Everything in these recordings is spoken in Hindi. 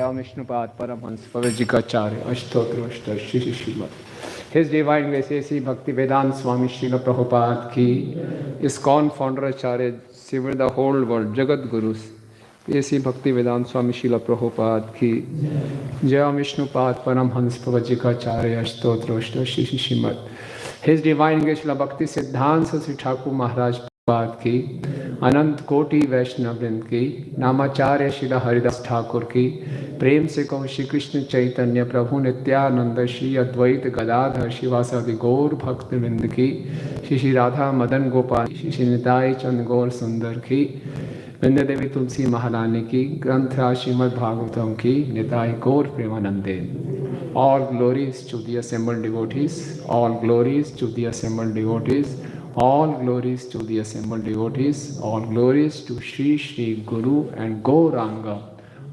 जय Vishnupad Paramhans पवित्रजिकाचार्य अष्टोत्र अष्टशील Shrimad His Divine Grace A.C. Bhaktivedanta Swami Srila Prabhupada ki, ISKCON founder Acharya, Sivan the whole world, Jagat Gurus, A.C. Bhaktivedanta Swami Srila Prabhupada ki, Jaya Vishnupad Paramhans Pavajikacharya Ashtotra Ashtotra Shrimad. His Divine Grace Srila Bhakti Siddhanta Sri Thakur Maharaj Prabhupada ki, अनंत कोटि वैष्णव वृंद की, नामाचार्य श्री हरिदास ठाकुर की, प्रेम से कहो श्री कृष्ण चैतन्य प्रभु नित्यानंद श्री अद्वैत गदाधर शिवासादि गौर भक्त वृंद की, श्री श्री राधा मदन गोपाल श्री श्री निताय चंद गौर सुंदर की, वृंद देवी तुलसी महारानी की, ग्रंथ श्रीमद् भागवतम की, निताय गौर प्रेमानंदे. All glories to the assembled devotees, all glories to the assembled devotees, all glories to the assembled devotees, all glories to Shri Shri Guru and Gauranga,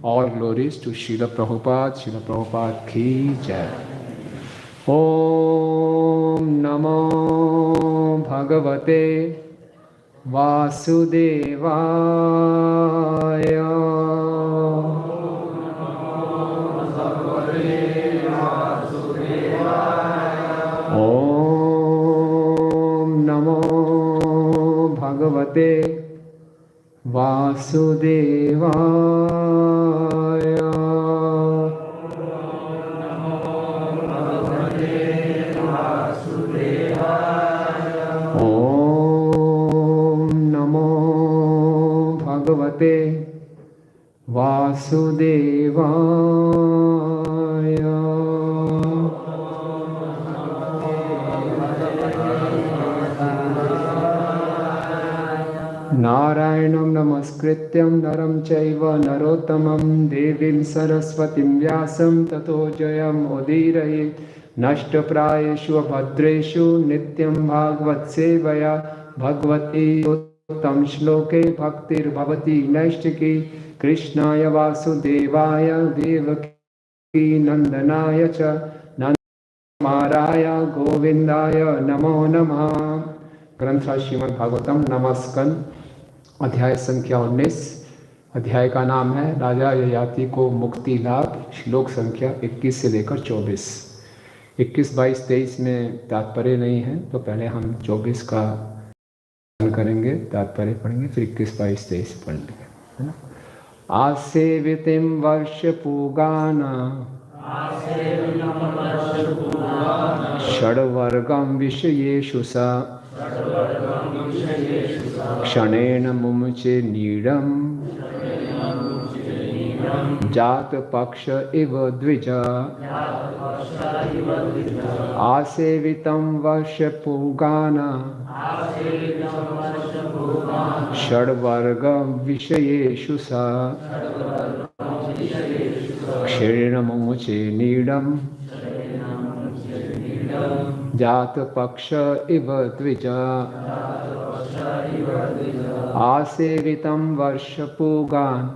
all glories to Srila Prabhupada ki jai. Om Namo Bhagavate Vasudevaya. भगवते वासुदेवाय. ओम नमो भगवते वासुदेवाय. नारायणं नमस्कृत्यं नरं चैव नरोत्तमं देवीं सरस्वतीं व्यासं ततो जयम् उदीरयेत्. नष्टप्रायेषु भद्रेषु नित्यं भागवत सेवया भगवती उत्तम श्लोके भक्तिर्भवति नैष्टिकी. कृष्णाय वासुदेवाय देवकी नंदनाय च नंदकुमाराय गोविंदाय नमो नमः. ग्रंथ श्रीमद् भागवतम नमस्कंद अध्याय संख्या 19. अध्याय का नाम है राजा ययाति को मुक्ति लाभ. श्लोक संख्या 21 से लेकर 24. 21, 22, 23 में तात्पर्य नहीं है, तो पहले हम 24 का करेंगे, तात्पर्य पढ़ेंगे, फिर 21, 22, 23 पढ़ेंगे, है ना. आसेवितिं वर्ष पूगाना षड्वर्गं विषयेषु सा क्षणेन मुमुचे नीडं जात पक्ष इव द्विज. आसेवितं वर्ष पूगाना षड्वर्ग विषयेषु सा क्षणेन मुमुचे नीडं जात पक्ष इव द्विज. आसेवितं वर्षपूगान्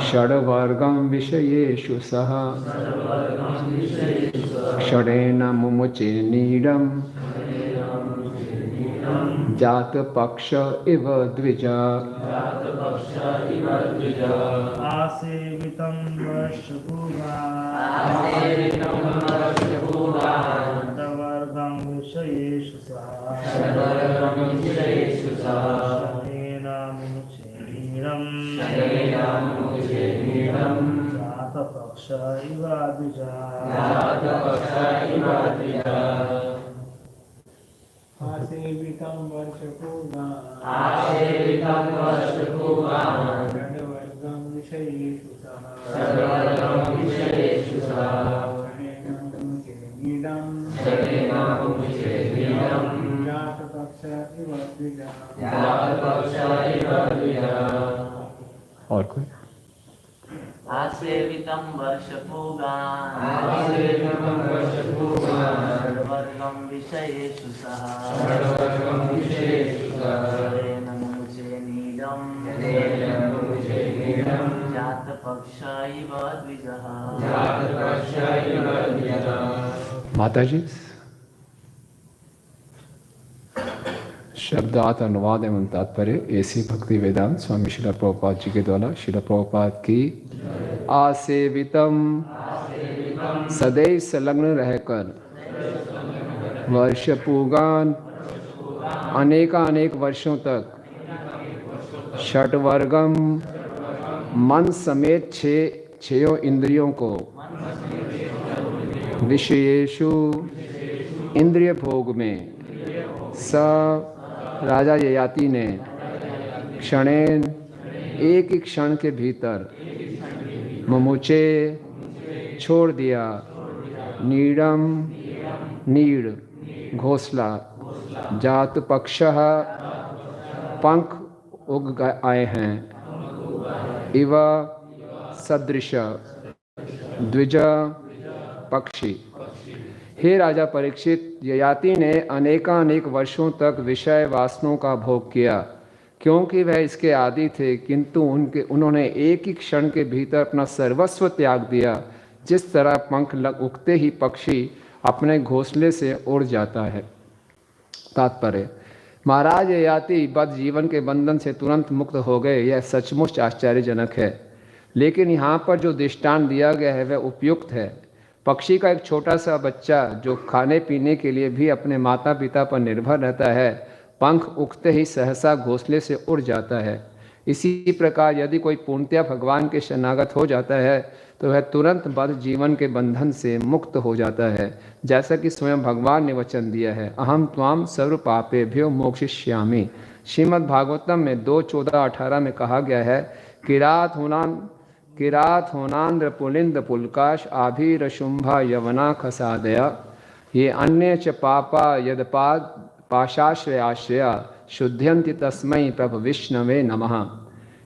षड्वर्गं विषयेषु सः क्षणेन मुमुचे नीडं जात पक्ष इव द्विज. आसेवितं वर्षपूगान् विषयेषु क्षणेन मुमुचे नीडं जात पक्ष इव द्विज. आसेवितं वर्षपूगान् षड्वर्गं विषयेषु और कोई. आसेवितं वर्षपूगान् षड्वर्गं विषयेषु सः क्षणेन मुमुचे नीडं जात पक्ष इव द्विजः. माता जी शब्दार्थ अनुवाद एवं तात्पर्य ऐसी भक्ति वेदांत स्वामी श्रील प्रभुपाद जी के द्वारा श्रील प्रभुपाद की आसेवितम सदैव संलग्न रहकर वर्ष पूगान अनेक वर्षों तक षटवर्गम मन समेत छयों इंद्रियों को विषयेषु इंद्रिय भोग में स राजा ययाति ने क्षणेन एक ही क्षण के भीतर मुमुचे छोड़ दिया नीडम नीड घोंसला जात पक्षः पंख उग आए हैं इव सदृश द्विज पक्षी। हे राजा परीक्षित, ययाति ने अनेक वर्षों तक विषय वासनों का भोग किया क्योंकि वह इसके आदी थे, किंतु उन्होंने एक ही क्षण के भीतर अपना सर्वस्व त्याग दिया। जिस तरह पंख उगते ही पक्षी अपने घोंसले से उड़ जाता है। तात्पर्य, महाराज ययाति बद्ध जीवन के बंधन से तुरंत मुक्त हो गए, यह सचमुच आश्चर्यजनक है। लेकिन यहाँ पर जो दृष्टांत दिया गया है वह उपयुक्त है। पक्षी का एक छोटा सा बच्चा जो खाने पीने के लिए भी अपने माता पिता पर निर्भर रहता है, पंख उगते ही सहसा घोंसले से उड़ जाता है। इसी प्रकार यदि कोई पूर्णतया भगवान के शरणागत हो जाता है तो वह तुरंत बद्ध जीवन के बंधन से मुक्त हो जाता है, जैसा कि स्वयं भगवान ने वचन दिया है, अहम त्वाम सर्व पापेभ्यो मोक्षयिष्यामि। श्रीमद् भागवतम में 2:14-18 में कहा गया है, किरात होनांद्र पुलिंद पुलकाश आभिरशुंभा यवना खसादया ये अन्य च पापा यदपाद पाशाश्रयाश्रया शुद्ध्यन्ति तस्मै प्रभु विष्णवे नमः।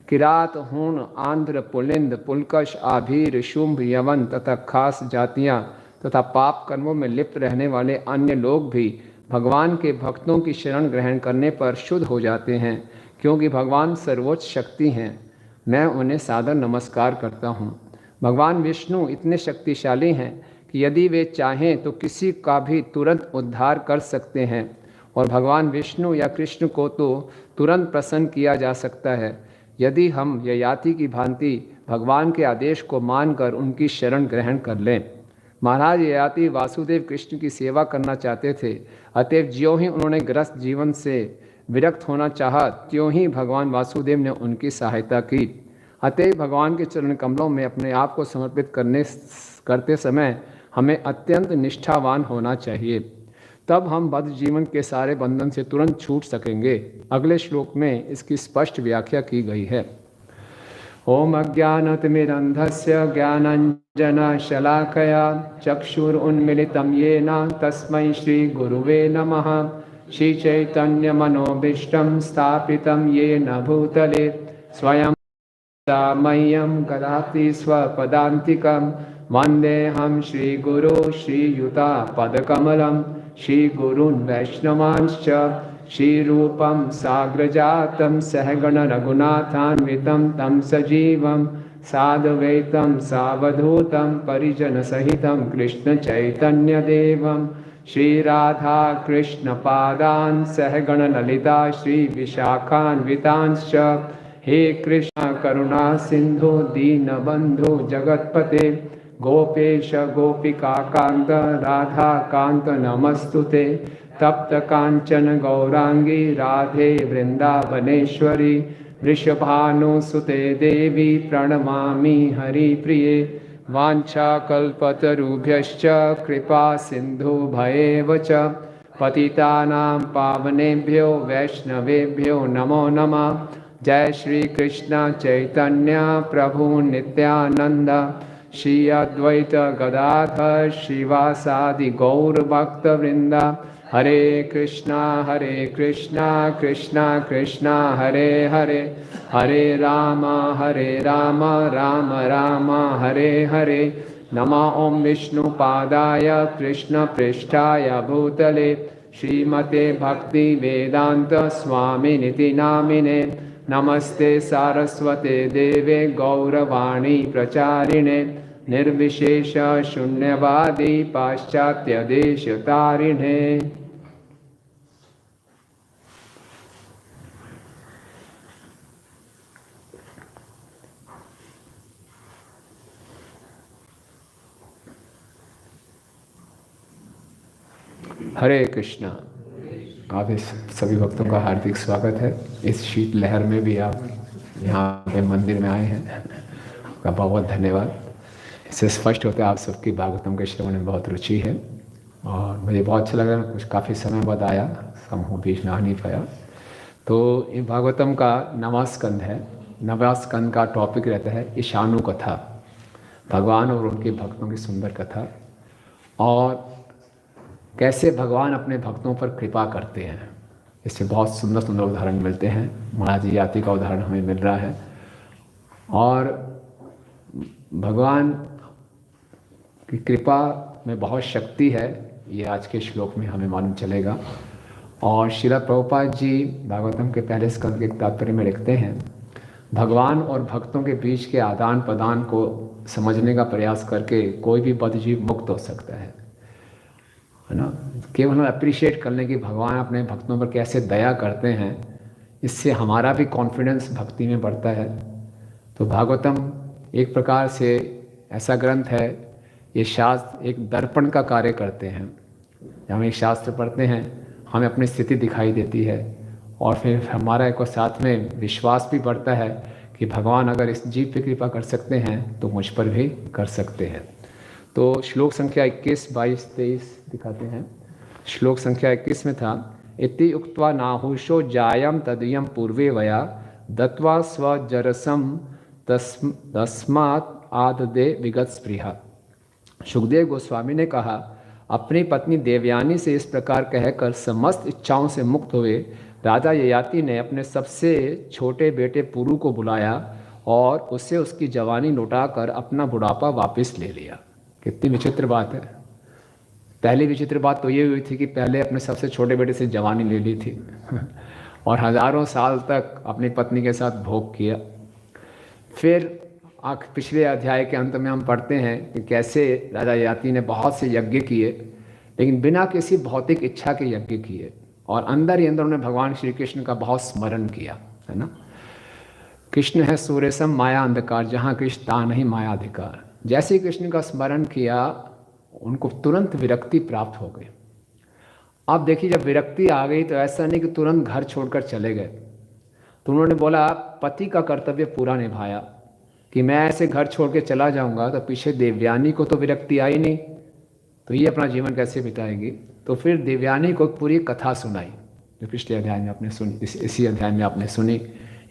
किरात हूण आंध्र पुलिंद पुलकश आभीर शुंभ यवन तथा खास जातियाँ तथा पाप कर्मों में लिप्त रहने वाले अन्य लोग भी भगवान के भक्तों की शरण ग्रहण करने पर शुद्ध हो जाते हैं, क्योंकि भगवान सर्वोच्च शक्ति हैं। मैं उन्हें सादर नमस्कार करता हूँ। भगवान विष्णु इतने शक्तिशाली हैं कि यदि वे चाहें तो किसी का भी तुरंत उद्धार कर सकते हैं, और भगवान विष्णु या कृष्ण को तो तुरंत प्रसन्न किया जा सकता है यदि हम ययाति की भांति भगवान के आदेश को मानकर उनकी शरण ग्रहण कर लें। महाराज ययाति वासुदेव कृष्ण की सेवा करना चाहते थे, अतएव ज्यों ही उन्होंने गृहस्थ जीवन से विरक्त होना चाहा, त्यों ही भगवान वासुदेव ने उनकी सहायता की। अतएव भगवान के चरण कमलों में अपने आप को समर्पित करते समय हमें अत्यंत निष्ठावान होना चाहिए, तब हम बद्ध जीवन के सारे बंधन से तुरंत छूट सकेंगे। अगले श्लोक में इसकी स्पष्ट व्याख्या की गई है। ओम अज्ञानतिमिरन्धस्य ज्ञानाञ्जनशलाकया चक्षुरुन्मीलितं येन तस्मै श्रीगुरुवे नमः। श्रीचैतन्यमनोभीष्टं स्थापितं येन भूतले स्वयं मह्यं ददाति स्वपदान्तिकं। वन्देऽहं श्रीगुरो श्रीयुतापदकमलं श्रीगुरून् वैष्णवांश्च श्रीरूपं साग्रजातं सहगण रघुनाथान्वितं तं सजीवं साद्वैतं सावधूतं परिजनसहितं कृष्णचैतन्यदेवं श्रीराधा कृष्णपादान् सहगण ललिता श्रीविशाखान्वितांश्च। हे कृष्ण करुणा सिंधु दीनबंधु जगत्पते गोपेश गोपिकाकांत राधाकांत नमस्तुते। तप्त कांचन गौरांगी राधे वृंदावनेश्वरी वृषभानुसुते देवी प्रणमामि हरिप्रिये। वाञ्छाकल्पतरुभ्यश्च कृपा सिन्धुभयेव च पतितानां पावनेभ्यो वैष्णवेभ्यो नमो नमः। जय श्री कृष्ण चैतन्य प्रभु नित्यानंद श्री अद्वैत गदाधर श्रीवासादि गौर भक्त वृंदा। हरे कृष्णा कृष्णा कृष्णा हरे हरे, हरे राम राम राम हरे हरे। नमः ओं विष्णुपादाय कृष्ण पृष्ठाय भूतले श्रीमते भक्ति वेदांत स्वामिनिति नामिने। नमस्ते सारस्वते देवे गौरवाणी प्रचारिणे निर्विशेष शून्यवादी पाश्चात्य देश तारिणे। हरे कृष्णा। आप इस सभी भक्तों का हार्दिक स्वागत है। इस शीत लहर में भी आप यहाँ पे मंदिर में आए हैं, आपका बहुत बहुत धन्यवाद। इससे स्पष्ट होता है आप सबकी भागवतम के श्रवण में बहुत रुचि है और मुझे बहुत अच्छा लगा। कुछ काफ़ी समय बाद आया, समूह बीच में आ नहीं पाया। तो ये भागवतम का नवा स्कंद है। नवा स्कंद का टॉपिक रहता है ईशानु कथा, भगवान और उनके भक्तों की सुंदर कथा, और कैसे भगवान अपने भक्तों पर कृपा करते हैं। इससे बहुत सुंदर सुंदर उदाहरण मिलते हैं। महाराज याति का उदाहरण हमें मिल रहा है और भगवान की कृपा में बहुत शक्ति है, ये आज के श्लोक में हमें मालूम चलेगा। और श्रील प्रभुपाद जी भागवतम के पहले स्कंद के तात्पर्य में लिखते हैं, भगवान और भक्तों के बीच के आदान प्रदान को समझने का प्रयास करके कोई भी बद्धजीव मुक्त हो सकता है ना। केवल अप्रिशिएट करने की भगवान अपने भक्तों पर कैसे दया करते हैं, इससे हमारा भी कॉन्फिडेंस भक्ति में बढ़ता है। तो भागवतम एक प्रकार से ऐसा ग्रंथ है, ये शास्त्र एक दर्पण का कार्य करते हैं। जब हम एक शास्त्र पढ़ते हैं हमें अपनी स्थिति दिखाई देती है और फिर हमारा एक साथ में विश्वास भी बढ़ता है कि भगवान अगर इस जीव पे कृपा कर सकते हैं तो मुझ पर भी कर सकते हैं। तो श्लोक संख्या 21, 22, 23 दिखाते हैं। श्लोक संख्या 21 में था, इति उक्त्वा नाहुषो जायम तदीयम पूर्वे वया दत्वा स्वजरसम तस्मात् आददे विगत स्पृहा। सुखदेव गोस्वामी ने कहा, अपनी पत्नी देवयानी से इस प्रकार कहकर समस्त इच्छाओं से मुक्त हुए राजा ययाति ने अपने सबसे छोटे बेटे पुरु को बुलाया और उससे उसकी जवानी लौटाकर अपना बुढ़ापा वापस ले लिया। कितनी विचित्र बात है। पहली विचित्र बात तो ये हुई थी कि पहले अपने सबसे छोटे बेटे से जवानी ले ली थी और हजारों साल तक अपनी पत्नी के साथ भोग किया। फिर पिछले अध्याय के अंत में हम पढ़ते हैं कि कैसे राजा ययाति ने बहुत से यज्ञ किए, लेकिन बिना किसी भौतिक इच्छा के यज्ञ किए और अंदर ही अंदर उन्होंने भगवान श्री कृष्ण का बहुत स्मरण किया, है ना। कृष्ण है सूर्यसम माया अंधकार, जहाँ कृष्ण ता नहीं माया अधिकार। जैसे ही कृष्ण का स्मरण किया उनको तुरंत विरक्ति प्राप्त हो गई। अब देखिए, जब विरक्ति आ गई तो ऐसा नहीं कि तुरंत घर छोड़कर चले गए। तो उन्होंने बोला, पति का कर्तव्य पूरा निभाया कि मैं ऐसे घर छोड़ के चला जाऊंगा तो पीछे देवयानी को तो विरक्ति आई नहीं, तो ये अपना जीवन कैसे बिताएगी। तो फिर देवयानी को पूरी कथा सुनाई जो पिछले अध्याय में आपने सुनी, इसी अध्याय में आपने सुनी।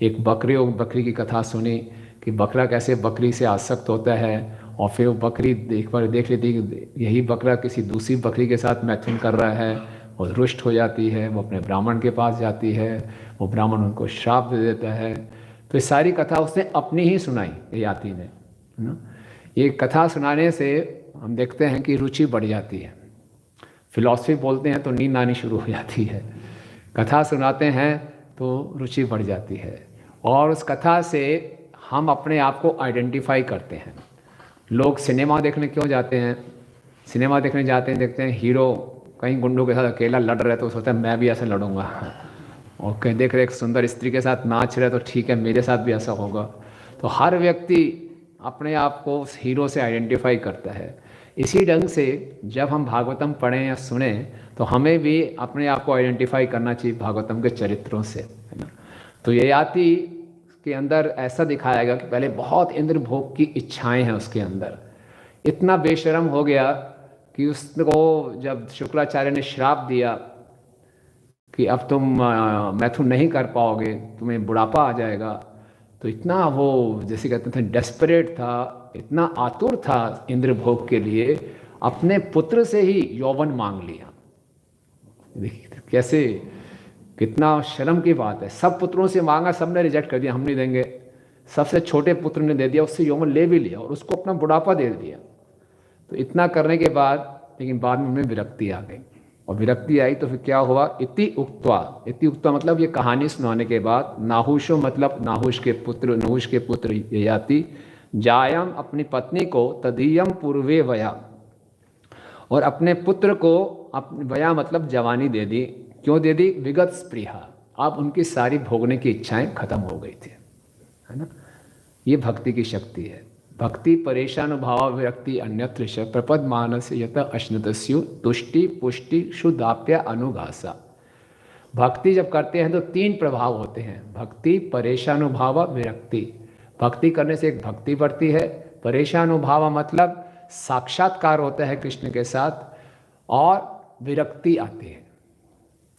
एक बकरी और बकरी की कथा सुनी कि बकरा कैसे बकरी से आसक्त होता है और फिर वो बकरी देख लेती कि यही बकरा किसी दूसरी बकरी के साथ मैथुन कर रहा है, वो रुष्ट हो जाती है, वो अपने ब्राह्मण के पास जाती है, वो ब्राह्मण उनको श्राप दे देता है। तो ये सारी कथा उसने अपनी ही सुनाई ययाति ने, है ना। ये कथा सुनाने से हम देखते हैं कि रुचि बढ़ जाती है। फिलॉसफी बोलते हैं तो नींद आनी शुरू हो जाती है, कथा सुनाते हैं तो रुचि बढ़ जाती है और उस कथा से हम अपने आप को आइडेंटिफाई करते हैं। लोग सिनेमा देखने क्यों जाते हैं? सिनेमा देखने जाते हैं, देखते हैं हीरो कहीं गुंडों के साथ अकेला लड़ रहा है तो सोचता है मैं भी ऐसे लड़ूंगा, और कहीं देख रहे एक सुंदर स्त्री के साथ नाच रहे तो ठीक है मेरे साथ भी ऐसा होगा। तो हर व्यक्ति अपने आप को उस हीरो से आइडेंटिफाई करता है। इसी ढंग से जब हम भागवतम पढ़ें या सुने तो हमें भी अपने आप को आइडेंटिफाई करना चाहिए भागवतम के चरित्रों से, है ना। तो ययाति के अंदर ऐसा दिखाया गया कि पहले बहुत इंद्र भोग की इच्छाएं हैं उसके अंदर, इतना बेशर्म हो गया कि उसको जब शुक्राचार्य ने श्राप दिया कि अब तुम मैथुन नहीं कर पाओगे, तुम्हें बुढ़ापा आ जाएगा, तो इतना वो जैसे कहते थे डेस्परेट था, इतना आतुर था इंद्र भोग के लिए, अपने पुत्र से ही यौवन मांग लिया। देखिए कैसे, कितना शर्म की बात है। सब पुत्रों से मांगा, सबने रिजेक्ट कर दिया, हम नहीं देंगे। सबसे छोटे पुत्र ने दे दिया, उससे यौवन ले भी लिया और उसको अपना बुढ़ापा दे दिया। तो इतना करने के बाद लेकिन बाद में उनमें विरक्ति आ गई, और विरक्ति आई तो फिर क्या हुआ, इति उक्त्वा मतलब ये कहानी सुनाने के बाद, नाहुषो मतलब नाहुष के पुत्र ययाति, जायम अपनी पत्नी को, तदीयम पूर्वे वया और अपने पुत्र को वया मतलब जवानी दे दी। क्यों दे दी? विगत स्पृहा, अब उनकी सारी भोगने की इच्छाएं खत्म हो गई थी, है ना। ये भक्ति की शक्ति है। भक्ति परेशानुभाव विरक्ति अन्यत्र च प्रपद मानस यत अश्नतस्यु तुष्टि पुष्टि शुद्धाप्य अनुघासा। भक्ति जब करते हैं तो 3 प्रभाव होते हैं, भक्ति परेशानुभाव विरक्ति। भक्ति करने से एक भक्ति बढ़ती है, परेशानुभाव मतलब साक्षात्कार होता है कृष्ण के साथ, और विरक्ति आती है।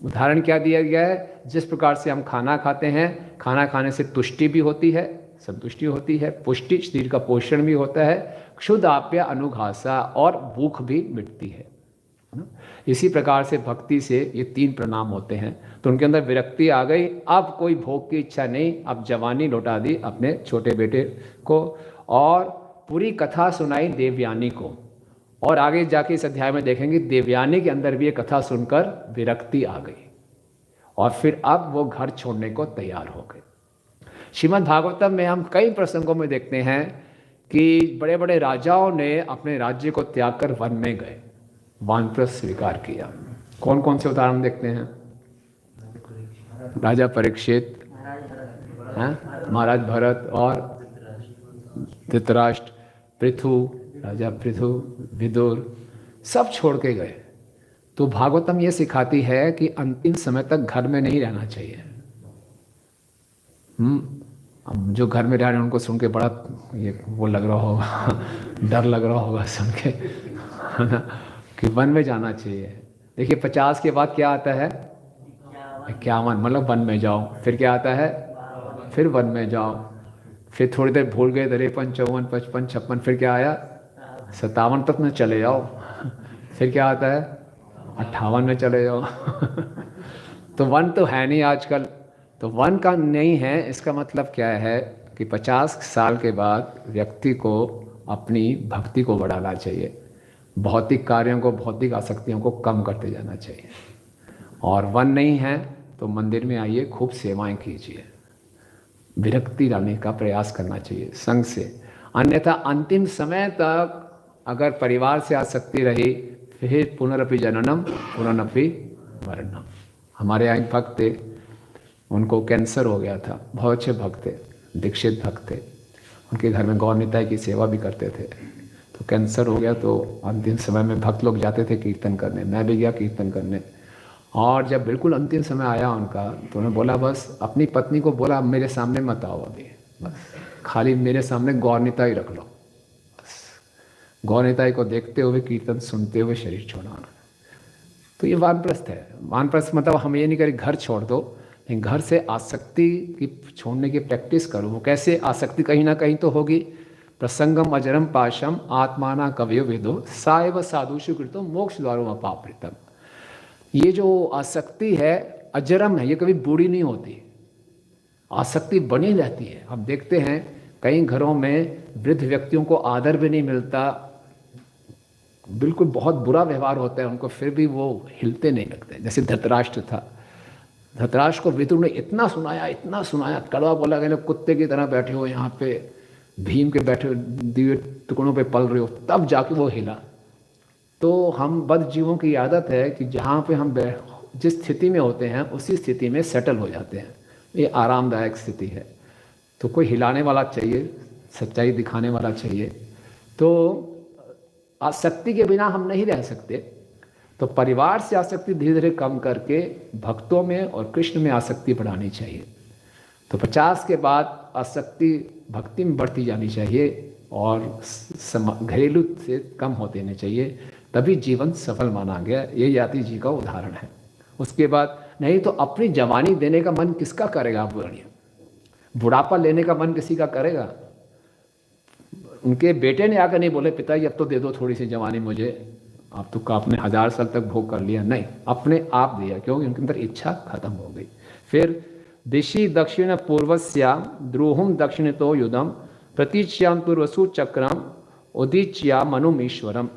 उदाहरण क्या दिया गया है, जिस प्रकार से हम खाना खाते हैं, खाना खाने से तुष्टि भी होती है, संतुष्टि होती है, पुष्टि शरीर का पोषण भी होता है, क्षुधाप्य अनुघासा और भूख भी मिटती है। इसी प्रकार से भक्ति से ये 3 परिणाम होते हैं। तो उनके अंदर विरक्ति आ गई, अब कोई भोग की इच्छा नहीं, अब जवानी लौटा दी अपने छोटे बेटे को, और पूरी कथा सुनाई देवयानी को। और आगे जाके इस अध्याय में देखेंगे देवयानी के अंदर भी ये कथा सुनकर विरक्ति आ गई, और फिर अब वो घर छोड़ने को तैयार हो गए। श्रीमद् भागवतम में हम कई प्रसंगों में देखते हैं कि बड़े बड़े राजाओं ने अपने राज्य को त्याग कर वन में गए, वानप्रस्थ स्वीकार किया। कौन कौन से उदाहरण देखते हैं? राजा परीक्षित, महाराज भरत और धृतराष्ट्र, पृथु, राजा पृथु, विदुर, सब छोड़ के गए। तो भागवतम ये सिखाती है कि अंतिम समय तक घर में नहीं रहना चाहिए। अब जो घर में रह रहे हैं उनको सुन के बड़ा ये वो लग रहा होगा, डर लग रहा होगा सुन के, है ना, कि वन में जाना चाहिए। देखिए 50 के बाद क्या आता है? 51, मतलब वन में जाओ। फिर क्या आता है? फिर वन में जाओ। फिर थोड़ी देर भूल गए, 53, 54, 55, 56, फिर क्या आया? 57 तक में चले जाओ। फिर क्या आता है? 58 में चले जाओ। तो वन तो है नहीं आजकल। तो वन का नहीं है, इसका मतलब क्या है कि 50 साल के बाद व्यक्ति को अपनी भक्ति को बढ़ाना चाहिए, भौतिक कार्यों को, भौतिक आसक्तियों को कम करते जाना चाहिए। और वन नहीं है तो मंदिर में आइए, खूब सेवाएं कीजिए, विरक्ति लाने का प्रयास करना चाहिए संग से। अन्यथा अंतिम समय तक अगर परिवार से आसक्ति रही, फिर पुनरपि जननम पुनरपि मरणम। हमारे यहाँ एक भक्त थे, उनको कैंसर हो गया था, बहुत अच्छे भक्त थे, दीक्षित भक्त थे, उनके घर में गौर निताई की सेवा भी करते थे। तो कैंसर हो गया तो अंतिम समय में भक्त लोग जाते थे कीर्तन करने, मैं भी गया कीर्तन करने। और जब बिल्कुल अंतिम समय आया उनका, तो उन्होंने बोला, बस अपनी पत्नी को बोला, मेरे सामने मत आओ अभी, बस खाली मेरे सामने गौर निताई रख लो, बस गौर निताई को देखते हुए कीर्तन सुनते हुए शरीर छोड़ना। तो ये वानप्रस्थ है। वानप्रस्थ मतलब हम ये नहीं करें घर छोड़ दो, लेकिन घर से आसक्ति की छोड़ने की प्रैक्टिस करो। वो कैसे? आसक्ति कहीं ना कहीं तो होगी। प्रसंगम अजरम पाशम आत्माना कवयो वेदो साएव साधुषु कृतो मोक्ष द्वारो अपावृतम। ये जो आसक्ति है अजरम है, ये कभी बूढ़ी नहीं होती, आसक्ति बनी रहती है। हम देखते हैं कई घरों में वृद्ध व्यक्तियों को आदर भी नहीं मिलता, बिल्कुल बहुत बुरा व्यवहार होता है उनको, फिर भी वो हिलते नहीं लगते। जैसे धृतराष्ट्र था, धृतराष्ट्र को विदुर ने इतना सुनाया, कड़वा बोला कि कुत्ते की तरह बैठे हो यहाँ पे, भीम के बैठे दिए टुकड़ों पे पल रहे हो, तब जाके वो हिला। तो हम बद्ध जीवों की आदत है कि जहाँ पे हम जिस स्थिति में होते हैं उसी स्थिति में सेटल हो जाते हैं। ये आरामदायक स्थिति है। तो कोई हिलाने वाला चाहिए, सच्चाई दिखाने वाला चाहिए। तो आसक्ति के बिना हम नहीं रह सकते। तो परिवार से आसक्ति धीरे धीरे कम करके भक्तों में और कृष्ण में आसक्ति बढ़ानी चाहिए। तो 50 के बाद आसक्ति भक्ति में बढ़ती जानी चाहिए और घरेलू से कम होते रहने चाहिए, तभी जीवन सफल माना गया। ये याति जी का उदाहरण है। उसके बाद नहीं तो अपनी जवानी देने का मन किसका करेगा? आप बोलिए, बुढ़ापा लेने का मन किसी का करेगा? उनके बेटे ने आकर नहीं बोले पिताजी अब तो दे दो थोड़ी सी जवानी मुझे, अब तो आपने 1000 साल तक भोग कर लिया। नहीं, अपने आप दिया, क्योंकि उनके अंदर इच्छा खत्म हो गई। फिर दिशि दक्षिण पूर्वस्याम द्रोहुम दक्षिणतो युधम प्रतीच्याम तुर्वसु चक्रम उदीच्या मनुमीश्वरम।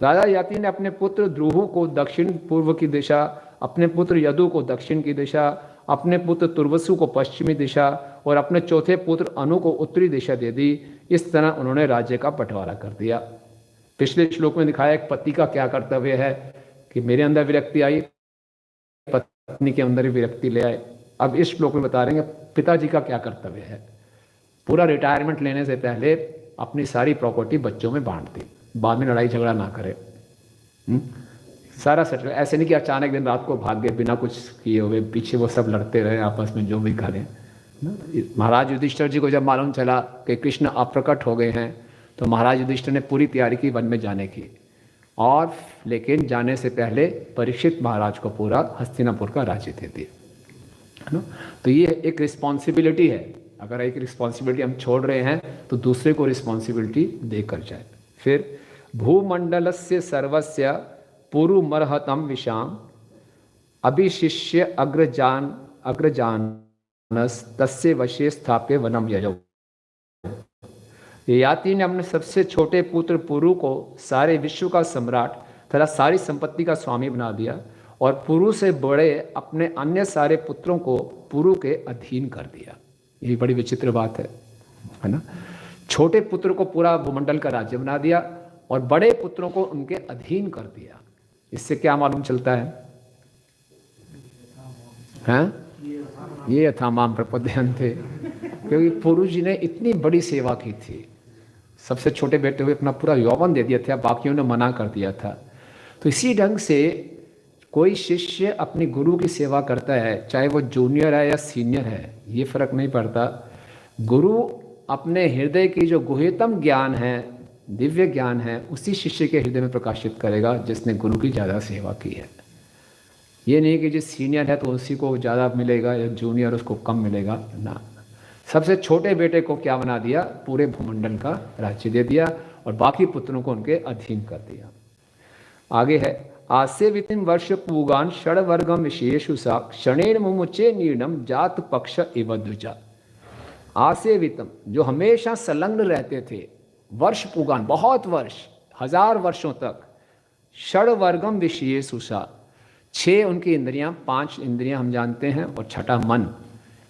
राजा याति ने अपने पुत्र द्रोहु को दक्षिण पूर्व की दिशा, अपने पुत्र यदु को दक्षिण की दिशा, अपने पुत्र तुर्वसु को पश्चिमी दिशा और अपने चौथे पुत्र अनु को उत्तरी दिशा दे दी। इस तरह उन्होंने राज्य का बंटवारा कर दिया। पिछले श्लोक में दिखाया एक पति का क्या कर्तव्य है कि मेरे अंदर विरक्ति आई, पत्नी के अंदर विरक्ति ले आए। अब इस श्लोक में बता रहे हैं पिताजी का क्या कर्तव्य है। पूरा रिटायरमेंट लेने से पहले अपनी सारी प्रॉपर्टी बच्चों में बांट दी, बाद में लड़ाई झगड़ा ना करे। सारा सेटल, ऐसे नहीं कि अचानक दिन रात को भाग गए बिना कुछ किए हुए, पीछे वो सब लड़ते रहे आपस में जो भी करें ना। महाराज युधिष्ठिर जी को जब मालूम चला कि कृष्ण अप्रकट हो गए हैं, तो महाराज युधिष्ठिर ने पूरी तैयारी की वन में जाने की, और लेकिन जाने से पहले परीक्षित महाराज को पूरा हस्तिनापुर का राज्य दे दिया, है ना। तो ये एक रिस्पॉन्सिबिलिटी है, अगर एक रिस्पॉन्सिबिलिटी हम छोड़ रहे हैं तो दूसरे को रिस्पॉन्सिबिलिटी देकर जाए। फिर भूमंडलस्य सर्वस्य पुरुमर्हतम विशाम अभिशिष्य अग्रजानस तस्य वशे स्थाप्य वनम यजौ। ययाति ने अपने सबसे छोटे पुत्र पुरु को सारे विश्व का सम्राट तथा सारी संपत्ति का स्वामी बना दिया, और पुरु से बड़े अपने अन्य सारे पुत्रों को पुरु के अधीन कर दिया। यही बड़ी विचित्र बात है ना। छोटे पुत्र को पूरा भूमंडल का राज्य बना दिया और बड़े पुत्रों को उनके अधीन कर दिया। इससे क्या मालूम चलता है? ये यथामाम प्रपद्यन्ते, क्योंकि पुरु जी ने इतनी बड़ी सेवा की थी, सबसे छोटे बेटे हुए अपना पूरा यौवन दे दिया था, बाकियों ने मना कर दिया था। तो इसी ढंग से कोई शिष्य अपनी गुरु की सेवा करता है, चाहे वो जूनियर है या सीनियर है, ये फर्क नहीं पड़ता। गुरु अपने हृदय की जो गुह्यतम ज्ञान है, दिव्य ज्ञान है, उसी शिष्य के हृदय में प्रकाशित करेगा जिसने गुरु की ज़्यादा सेवा की है। ये नहीं कि जो सीनियर है तो उसी को ज़्यादा मिलेगा या जूनियर उसको कम मिलेगा ना। सबसे छोटे बेटे को क्या बना दिया? पूरे भूमंडल का राज्य दे दिया और बाकी पुत्रों को उनके अधीन कर दिया। आगे है आसेवितिम वर्ष पूगान षड्वर्गम विशेषु सा क्षणेन मुमुचे नीडम जात पक्ष इव द्विजा। आसेवितम, जो हमेशा संलग्न रहते थे, वर्ष पूगान, बहुत वर्ष, 1000 वर्षों तक, षड्वर्गम विशेषु सा, 6 उनकी इंद्रियां, 5 इंद्रियां हम जानते हैं, और छठा मन,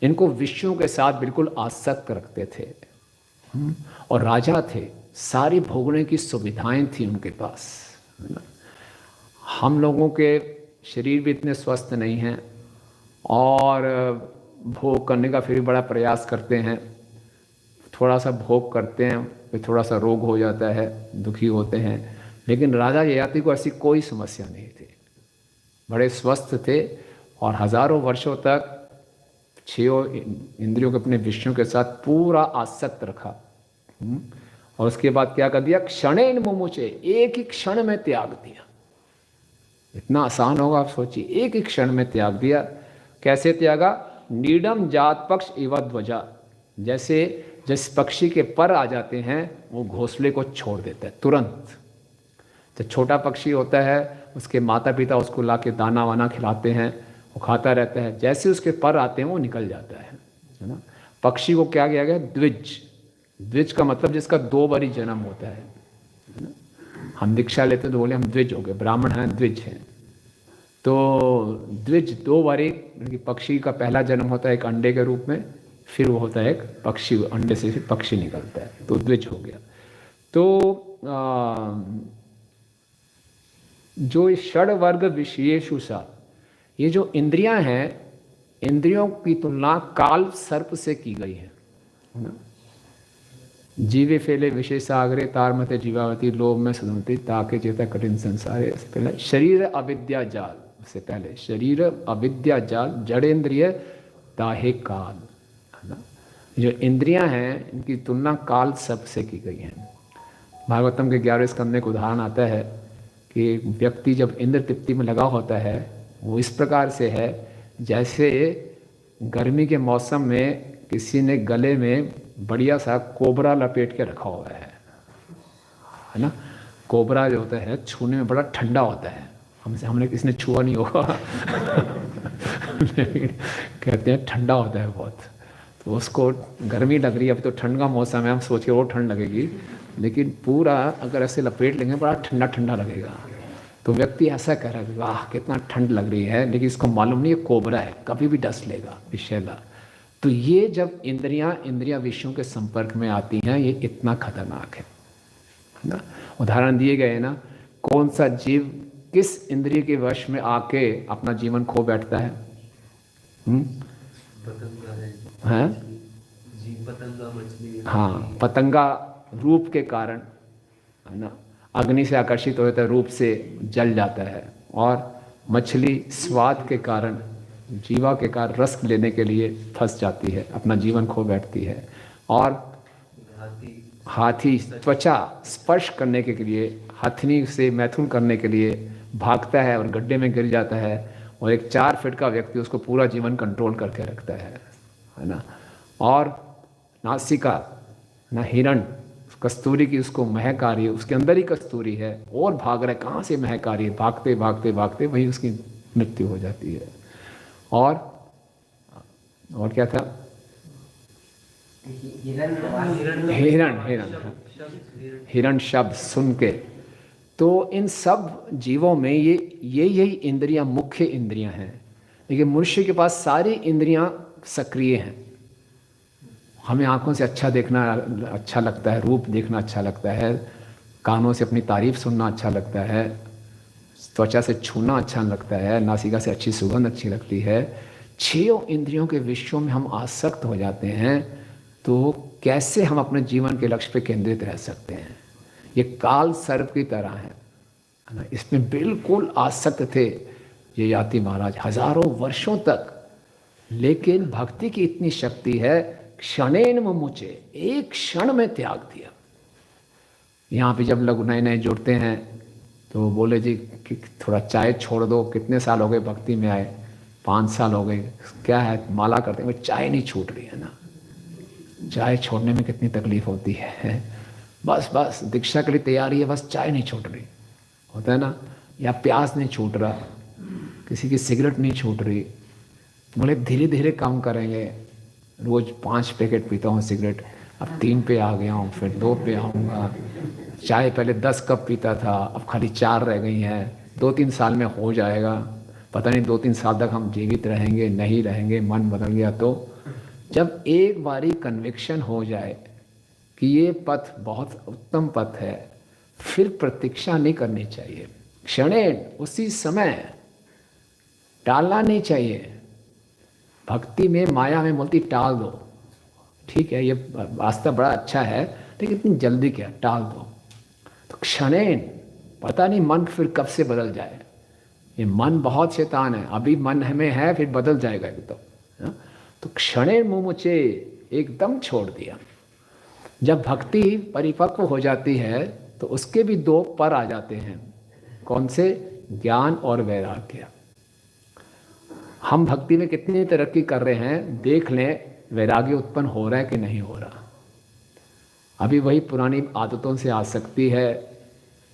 इनको विषयों के साथ बिल्कुल आसक्त रखते थे, और राजा थे, सारी भोगने की सुविधाएं थी उनके पास। हम लोगों के शरीर भी इतने स्वस्थ नहीं हैं और भोग करने का फिर भी बड़ा प्रयास करते हैं, थोड़ा सा भोग करते हैं फिर थोड़ा सा रोग हो जाता है, दुखी होते हैं। लेकिन राजा ययाति को ऐसी कोई समस्या नहीं थी, बड़े स्वस्थ थे और हजारों वर्षों तक 6 इंद्रियों को अपने विषयों के साथ पूरा आसक्त रखा। और उसके बाद क्या कर दिया? क्षणेन मुमुचे, एक ही क्षण में त्याग दिया। इतना आसान होगा आप सोचिए, एक ही क्षण में त्याग दिया। कैसे त्यागा? नीडम जात पक्ष इव ध्वजा, जैसे जिस पक्षी के पर आ जाते हैं वो घोंसले को छोड़ देता है तुरंत। जब छोटा पक्षी होता है उसके माता पिता उसको ला के दाना वाना खिलाते हैं, वो खाता रहता है, जैसे उसके पर आते हैं वो निकल जाता है ना। पक्षी को क्या किया गया? द्विज। द्विज का मतलब जिसका 2 बारी जन्म होता है ना। हम दीक्षा लेते हैं तो बोले हम द्विज हो गए, ब्राह्मण हैं, द्विज हैं। तो द्विज 2 बारी, पक्षी का पहला जन्म होता है एक अंडे के रूप में, फिर वो होता है एक पक्षी, अंडे से फिर पक्षी निकलता है, तो द्विज हो गया। तो जो षड वर्ग विशेषु सा, ये जो इंद्रियां हैं, इंद्रियों की तुलना काल सर्प से की गई है ना। जीवे फेले विशेषाग्रे तारमते जीवावती लोभ में सदमती ताके चेता कठिन संसार। पहले शरीर अविद्या जाल, उससे पहले शरीर अविद्या जाल जड़ेंद्रिय दाहे काल, है ना। जो इंद्रियां हैं इनकी तुलना काल सर्प से की गई है। भागवतम के 11वें स्कंद में एक उदाहरण आता है कि व्यक्ति जब इंद्र तृप्ति में लगा होता है वो इस प्रकार से है जैसे गर्मी के मौसम में किसी ने गले में बढ़िया सा कोबरा लपेट के रखा हुआ है ना। कोबरा जो होता है छूने में बड़ा ठंडा होता है, हमने किसी ने छुआ नहीं होगा कहते हैं ठंडा होता है बहुत। तो उसको गर्मी लग रही है, अब तो ठंड का मौसम है, हम सोच के और ठंड लगेगी, लेकिन पूरा अगर ऐसे लपेट लेंगे बड़ा ठंडा ठंडा लगेगा। तो व्यक्ति ऐसा कह रहा है वाह कितना ठंड लग रही है, लेकिन इसको मालूम नहीं है कोबरा है, कभी भी डस लेगा, विषैला। तो ये जब इंद्रियां विषयों के संपर्क में आती हैं, ये इतना खतरनाक है ना। उदाहरण दिए गए ना, कौन सा जीव किस इंद्रिय के वश में आके अपना जीवन खो बैठता है? पतंगा, मछली। हाँ, पतंगा रूप के कारण, है ना, अग्नि से आकर्षित हो जाता है, रूप से जल जाता है। और मछली स्वाद के कारण, जीवा के कारण रस लेने के लिए फंस जाती है, अपना जीवन खो बैठती है। और हाथी त्वचा स्पर्श करने के लिए, हथनी से मैथुन करने के लिए भागता है और गड्ढे में गिर जाता है, और एक 4 फीट का व्यक्ति उसको पूरा जीवन कंट्रोल करके रखता है ना। और नासिका ना, हिरण कस्तूरी की उसको महक आ रही है, उसके अंदर ही कस्तूरी है और भाग रहा है, कहाँ से महक आ रही है, भागते भागते भागते वहीं उसकी मृत्यु हो जाती है। और क्या था, हिरण शब्द सुन के। तो इन सब जीवों में यही इंद्रियां मुख्य इंद्रियां हैं, लेकिन मनुष्य के पास सारी इंद्रियां सक्रिय हैं। हमें आंखों से अच्छा देखना अच्छा लगता है, रूप देखना अच्छा लगता है, कानों से अपनी तारीफ सुनना अच्छा लगता है, त्वचा से छूना अच्छा लगता है, नासिका से अच्छी सुगंध अच्छी लगती है। 6 इंद्रियों के विषयों में हम आसक्त हो जाते हैं, तो कैसे हम अपने जीवन के लक्ष्य पर केंद्रित रह सकते हैं? ये काल सर्प की तरह है ना, इसमें बिल्कुल आसक्त थे ये याति महाराज हजारों वर्षों तक। लेकिन भक्ति की इतनी शक्ति है, क्षणेन मुमुचे, एक क्षण में त्याग दिया। यहाँ पे जब लोग नए नए जुड़ते हैं तो बोले जी कि थोड़ा चाय छोड़ दो, कितने साल हो गए भक्ति में आए? 5 साल हो गए। क्या है, माला करते हैं, चाय नहीं छूट रही है ना। चाय छोड़ने में कितनी तकलीफ होती है। बस दीक्षा के लिए तैयारी है, बस चाय नहीं छूट रही, होता है ना। या प्यास नहीं छूट रहा, किसी की सिगरेट नहीं छूट रही। बोले धीरे धीरे कम करेंगे, रोज़ 5 पैकेट पीता हूँ सिगरेट, अब 3 पे आ गया हूँ, फिर 2 पे आऊँगा। चाय पहले 10 कप पीता था, अब खाली 4 रह गई हैं। 2-3 साल में हो जाएगा, पता नहीं 2-3 साल तक हम जीवित रहेंगे नहीं रहेंगे, मन बदल गया तो। जब एक बारी कन्विक्शन हो जाए कि ये पथ बहुत उत्तम पथ है, फिर प्रतीक्षा नहीं करनी चाहिए, क्षणेन उसी समय, टालना नहीं चाहिए। भक्ति में माया में बोलती टाल दो, ठीक है ये वास्तव बड़ा अच्छा है, लेकिन इतनी जल्दी क्या, टाल दो। तो क्षणेन, पता नहीं मन फिर कब से बदल जाए। ये मन बहुत शैतान है, अभी मन हमें है फिर बदल जाएगा एकदम। तो क्षणेन मुमुचे, एकदम छोड़ दिया। जब भक्ति परिपक्व हो जाती है तो उसके भी 2 पर आ जाते हैं। कौन से? ज्ञान और वैराग्य। हम भक्ति में कितनी तरक्की कर रहे हैं, देख लें वैराग्य उत्पन्न हो रहा है कि नहीं हो रहा। अभी वही पुरानी आदतों से आसक्ति है,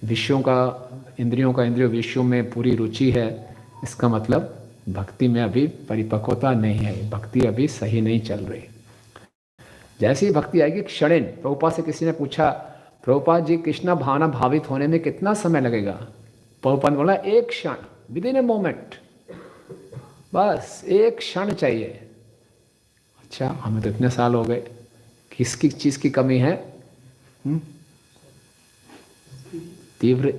विषयों का, इंद्रियों विषयों में पूरी रुचि है। इसका मतलब भक्ति में अभी परिपक्वता नहीं है, भक्ति अभी सही नहीं चल रही। जैसे ही भक्ति आएगी क्षणेन, प्रभुपाद से किसी ने पूछा, प्रभुपाद जी कृष्णा भावना भावित होने में कितना समय लगेगा? प्रभुपाद ने बोला 1 क्षण, विद इन ए मोमेंट, बस 1 क्षण चाहिए। अच्छा, हमें तो इतने साल हो गए, किसकी चीज़ की कमी है? तीव्र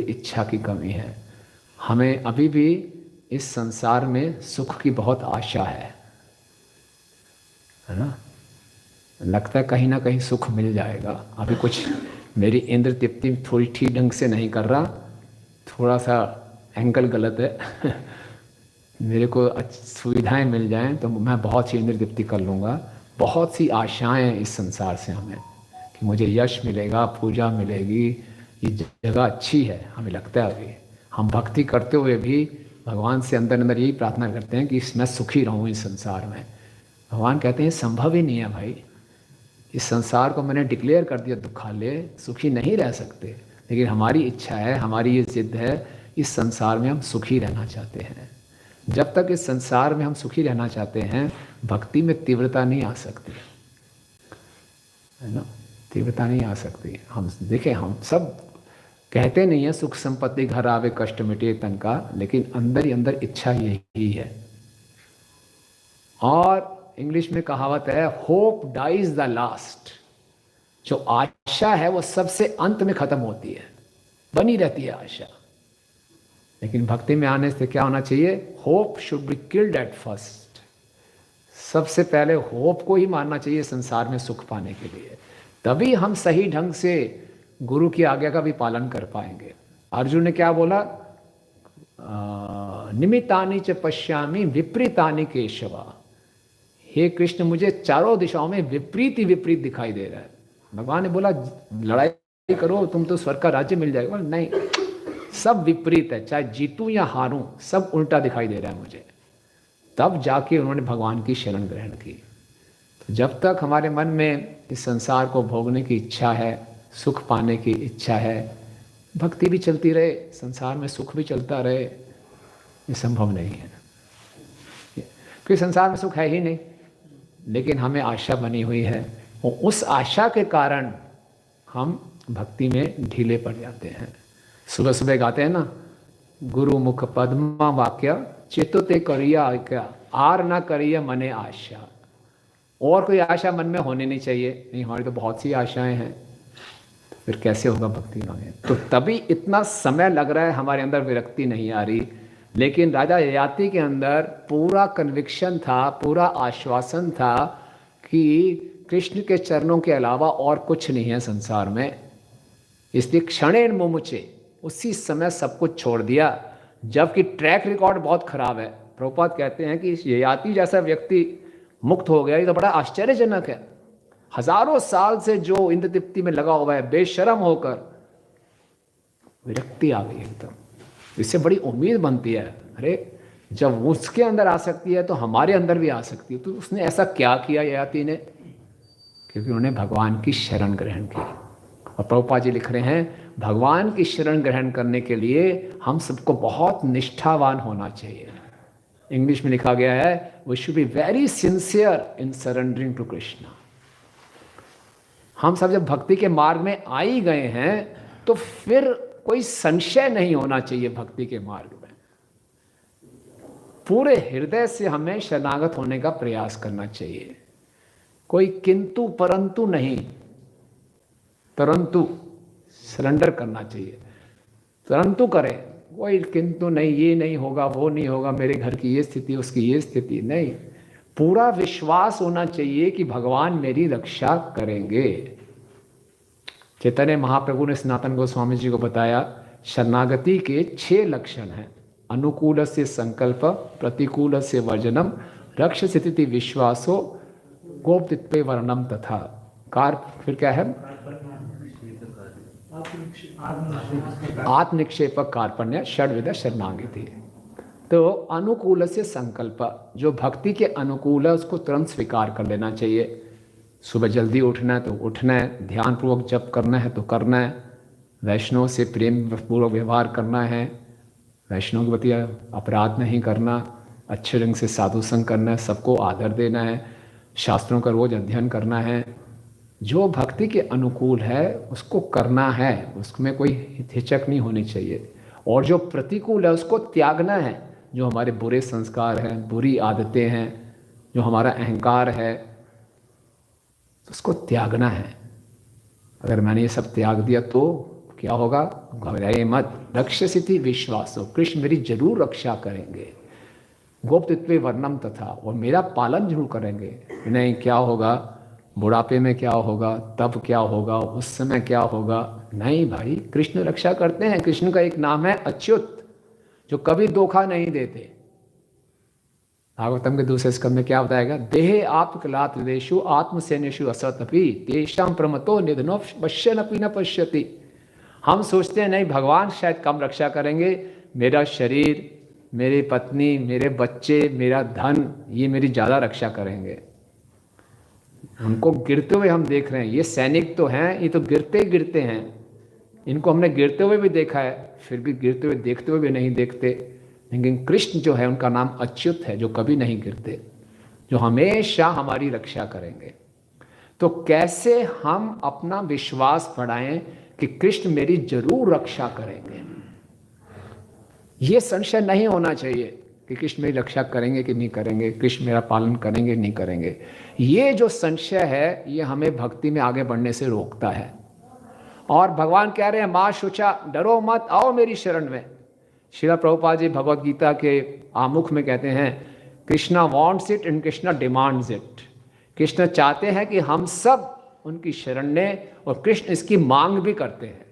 इच्छा की कमी है। हमें अभी भी इस संसार में सुख की बहुत आशा है ना। लगता है कहीं ना कहीं सुख मिल जाएगा। अभी कुछ मेरी इंद्र तृप्ति थोड़ी ठीक ढंग से नहीं कर रहा, थोड़ा सा एंगल गलत है। मेरे को सुविधाएं मिल जाएं तो मैं बहुत सी इंद्र तृप्ति कर लूँगा। बहुत सी आशाएं हैं इस संसार से हमें, कि मुझे यश मिलेगा, पूजा मिलेगी, ये जगह अच्छी है। हमें लगता है अभी हम भक्ति करते हुए भी भगवान से अंदर अंदर यही प्रार्थना करते हैं कि मैं सुखी रहूँ इस संसार में। भगवान कहते हैं संभव ही नहीं है भाई, इस संसार को मैंने डिक्लेयर कर दिया दुखालय, सुखी नहीं रह सकते। लेकिन हमारी इच्छा है, हमारी ये जिद है, इस संसार में हम सुखी रहना चाहते हैं। जब तक इस संसार में हम सुखी रहना चाहते हैं, भक्ति में तीव्रता नहीं आ सकती, है ना, तीव्रता नहीं आ सकती। हम देखें, हम सब कहते नहीं है सुख संपत्ति घर आवे कष्ट मिटे तन का, लेकिन अंदर ही अंदर इच्छा यही है। और इंग्लिश में कहावत है, होप डाइज द लास्ट। जो आशा है वो सबसे अंत में खत्म होती है, बनी रहती है आशा। लेकिन भक्ति में आने से क्या होना चाहिए? Hope should be killed at first. सबसे पहले होप को ही मानना चाहिए संसार में सुख पाने के लिए, तभी हम सही ढंग से गुरु की आज्ञा का भी पालन कर पाएंगे। अर्जुन ने क्या बोला? निमित्तानि च पश्यामि विपरीतानि केशवा। हे कृष्ण, मुझे चारों दिशाओं में विपरीत ही विपरीत दिखाई दे रहा है। भगवान ने बोला लड़ाई करो, तुम तो स्वर्ग का राज्य मिल जाएगा। नहीं, सब विपरीत है, चाहे जीतूं या हारूं, सब उल्टा दिखाई दे रहा है मुझे। तब जाके उन्होंने भगवान की शरण ग्रहण की। तो जब तक हमारे मन में इस संसार को भोगने की इच्छा है, सुख पाने की इच्छा है, भक्ति भी चलती रहे, संसार में सुख भी चलता रहे, ये संभव नहीं है, क्योंकि संसार में सुख है ही नहीं। लेकिन हमें आशा बनी हुई है, और उस आशा के कारण हम भक्ति में ढीले पड़ जाते हैं। सुबह सुबह गाते हैं ना, गुरु मुख पद्मा वाक्य चित्ते करिया क्या, आर ना करिए मने आशा। और कोई आशा मन में होनी नहीं चाहिए। नहीं, हमारी तो बहुत सी आशाएं हैं, तो फिर कैसे होगा भक्ति में? तो तभी इतना समय लग रहा है, हमारे अंदर विरक्ति नहीं आ रही। लेकिन राजा ययाति के अंदर पूरा कन्विक्शन था, पूरा आश्वासन था कि कृष्ण के चरणों के अलावा और कुछ नहीं है संसार में। इसलिए क्षणेन मुमुचे, उसी समय सब कुछ छोड़ दिया। जबकि ट्रैक रिकॉर्ड बहुत खराब है। प्रभुपाद कहते हैं कि ययाति जैसा व्यक्ति मुक्त हो गया, ये तो बड़ा आश्चर्यजनक है। हजारों साल से जो इंद्र तृप्ति में लगा हुआ है, बेशरम होकर विरक्ति आ गई एकदम। इससे बड़ी उम्मीद बनती है, अरे जब उसके अंदर आ सकती है तो हमारे अंदर भी आ सकती है। तो उसने ऐसा क्या किया ययाति ने? क्योंकि उन्होंने भगवान की शरण ग्रहण की। और प्रभुपाद जी लिख रहे हैं, भगवान की शरण ग्रहण करने के लिए हम सबको बहुत निष्ठावान होना चाहिए। इंग्लिश में लिखा गया है, we should be very sincere in surrendering to Krishna. हम सब जब भक्ति के मार्ग में आ ही गए हैं, तो फिर कोई संशय नहीं होना चाहिए भक्ति के मार्ग में। पूरे हृदय से हमें शरणागत होने का प्रयास करना चाहिए। कोई किंतु परंतु नहीं, परंतु सरेंडर करना चाहिए। परंतु करें, कोई किंतु नहीं, ये नहीं होगा, वो नहीं होगा, मेरे घर की ये स्थिति, उसकी ये स्थिति नहीं। पूरा विश्वास होना चाहिए कि भगवान मेरी रक्षा करेंगे। चैतन्य महाप्रभु ने सनातन गोस्वामी जी को बताया, शरणागति के 6 लक्षण हैं। अनुकूल से संकल्प, प्रतिकूल से वर्जनम, रक्ष स्थिति विश्वासो, गोप्तित्वे वर्णम तथा कार। फिर क्या है? आत्मनिक्षेप कार्पण्य षड्विध शरणागति। तो अनुकूल से संकल्प, जो भक्ति के अनुकूल है उसको तुरंत स्वीकार कर लेना चाहिए। सुबह जल्दी उठना है तो उठना है, ध्यानपूर्वक जप करना है तो करना है, वैष्णव से प्रेम पूर्वक व्यवहार करना है, वैष्णव के प्रति अपराध नहीं करना, अच्छे ढंग से साधु संग करना है, सबको आदर देना है, शास्त्रों का रोज अध्ययन करना है। जो भक्ति के अनुकूल है उसको करना है, उसमें कोई हिचक नहीं होनी चाहिए। और जो प्रतिकूल है उसको त्यागना है। जो हमारे बुरे संस्कार हैं, बुरी आदतें हैं, जो हमारा अहंकार है, उसको त्यागना है। अगर मैंने ये सब त्याग दिया तो क्या होगा? घबराइए मत, रक्षसिति विश्वासो, कृष्ण मेरी जरूर रक्षा करेंगे। गोप्तित्वे वर्णम तथा, और मेरा पालन जरूर करेंगे। नहीं, क्या होगा बुढ़ापे में, क्या होगा तब, क्या होगा उस समय, क्या होगा? नहीं भाई, कृष्ण रक्षा करते हैं। कृष्ण का एक नाम है अच्युत, जो कभी धोखा नहीं देते। भागवतम के दूसरे स्कंद में क्या बताएगा? देहे आपकलात्रेषु आत्मसेनेषु असतपि तेषां प्रमतो निधनो पश्यन्नपि न पश्यति। हम सोचते हैं नहीं, भगवान शायद कम रक्षा करेंगे, मेरा शरीर, मेरी पत्नी, मेरे बच्चे, मेरा धन, ये मेरी ज़्यादा रक्षा करेंगे। उनको गिरते हुए हम देख रहे हैं। ये सैनिक तो हैं, ये तो गिरते ही गिरते हैं। इनको हमने गिरते हुए भी देखा है, फिर भी गिरते हुए देखते हुए भी नहीं देखते। लेकिन कृष्ण जो है, उनका नाम अच्युत है, जो कभी नहीं गिरते, जो हमेशा हमारी रक्षा करेंगे। तो कैसे हम अपना विश्वास बढ़ाएं कि कृष्ण मेरी जरूर रक्षा करेंगे? ये संशय नहीं होना चाहिए कि कृष्ण मेरी रक्षा करेंगे कि नहीं करेंगे, कृष्ण मेरा पालन करेंगे नहीं करेंगे। ये जो संशय है, ये हमें भक्ति में आगे बढ़ने से रोकता है। और भगवान कह रहे हैं, माँ शुचा, डरो मत, आओ मेरी शरण में। श्रील प्रभुपाद जी भगवत गीता के आमुख में कहते हैं Krishna wants it and Krishna demands it. Krishna चाहते हैं कि हम सब उनकी शरण लें, और कृष्ण इसकी मांग भी करते हैं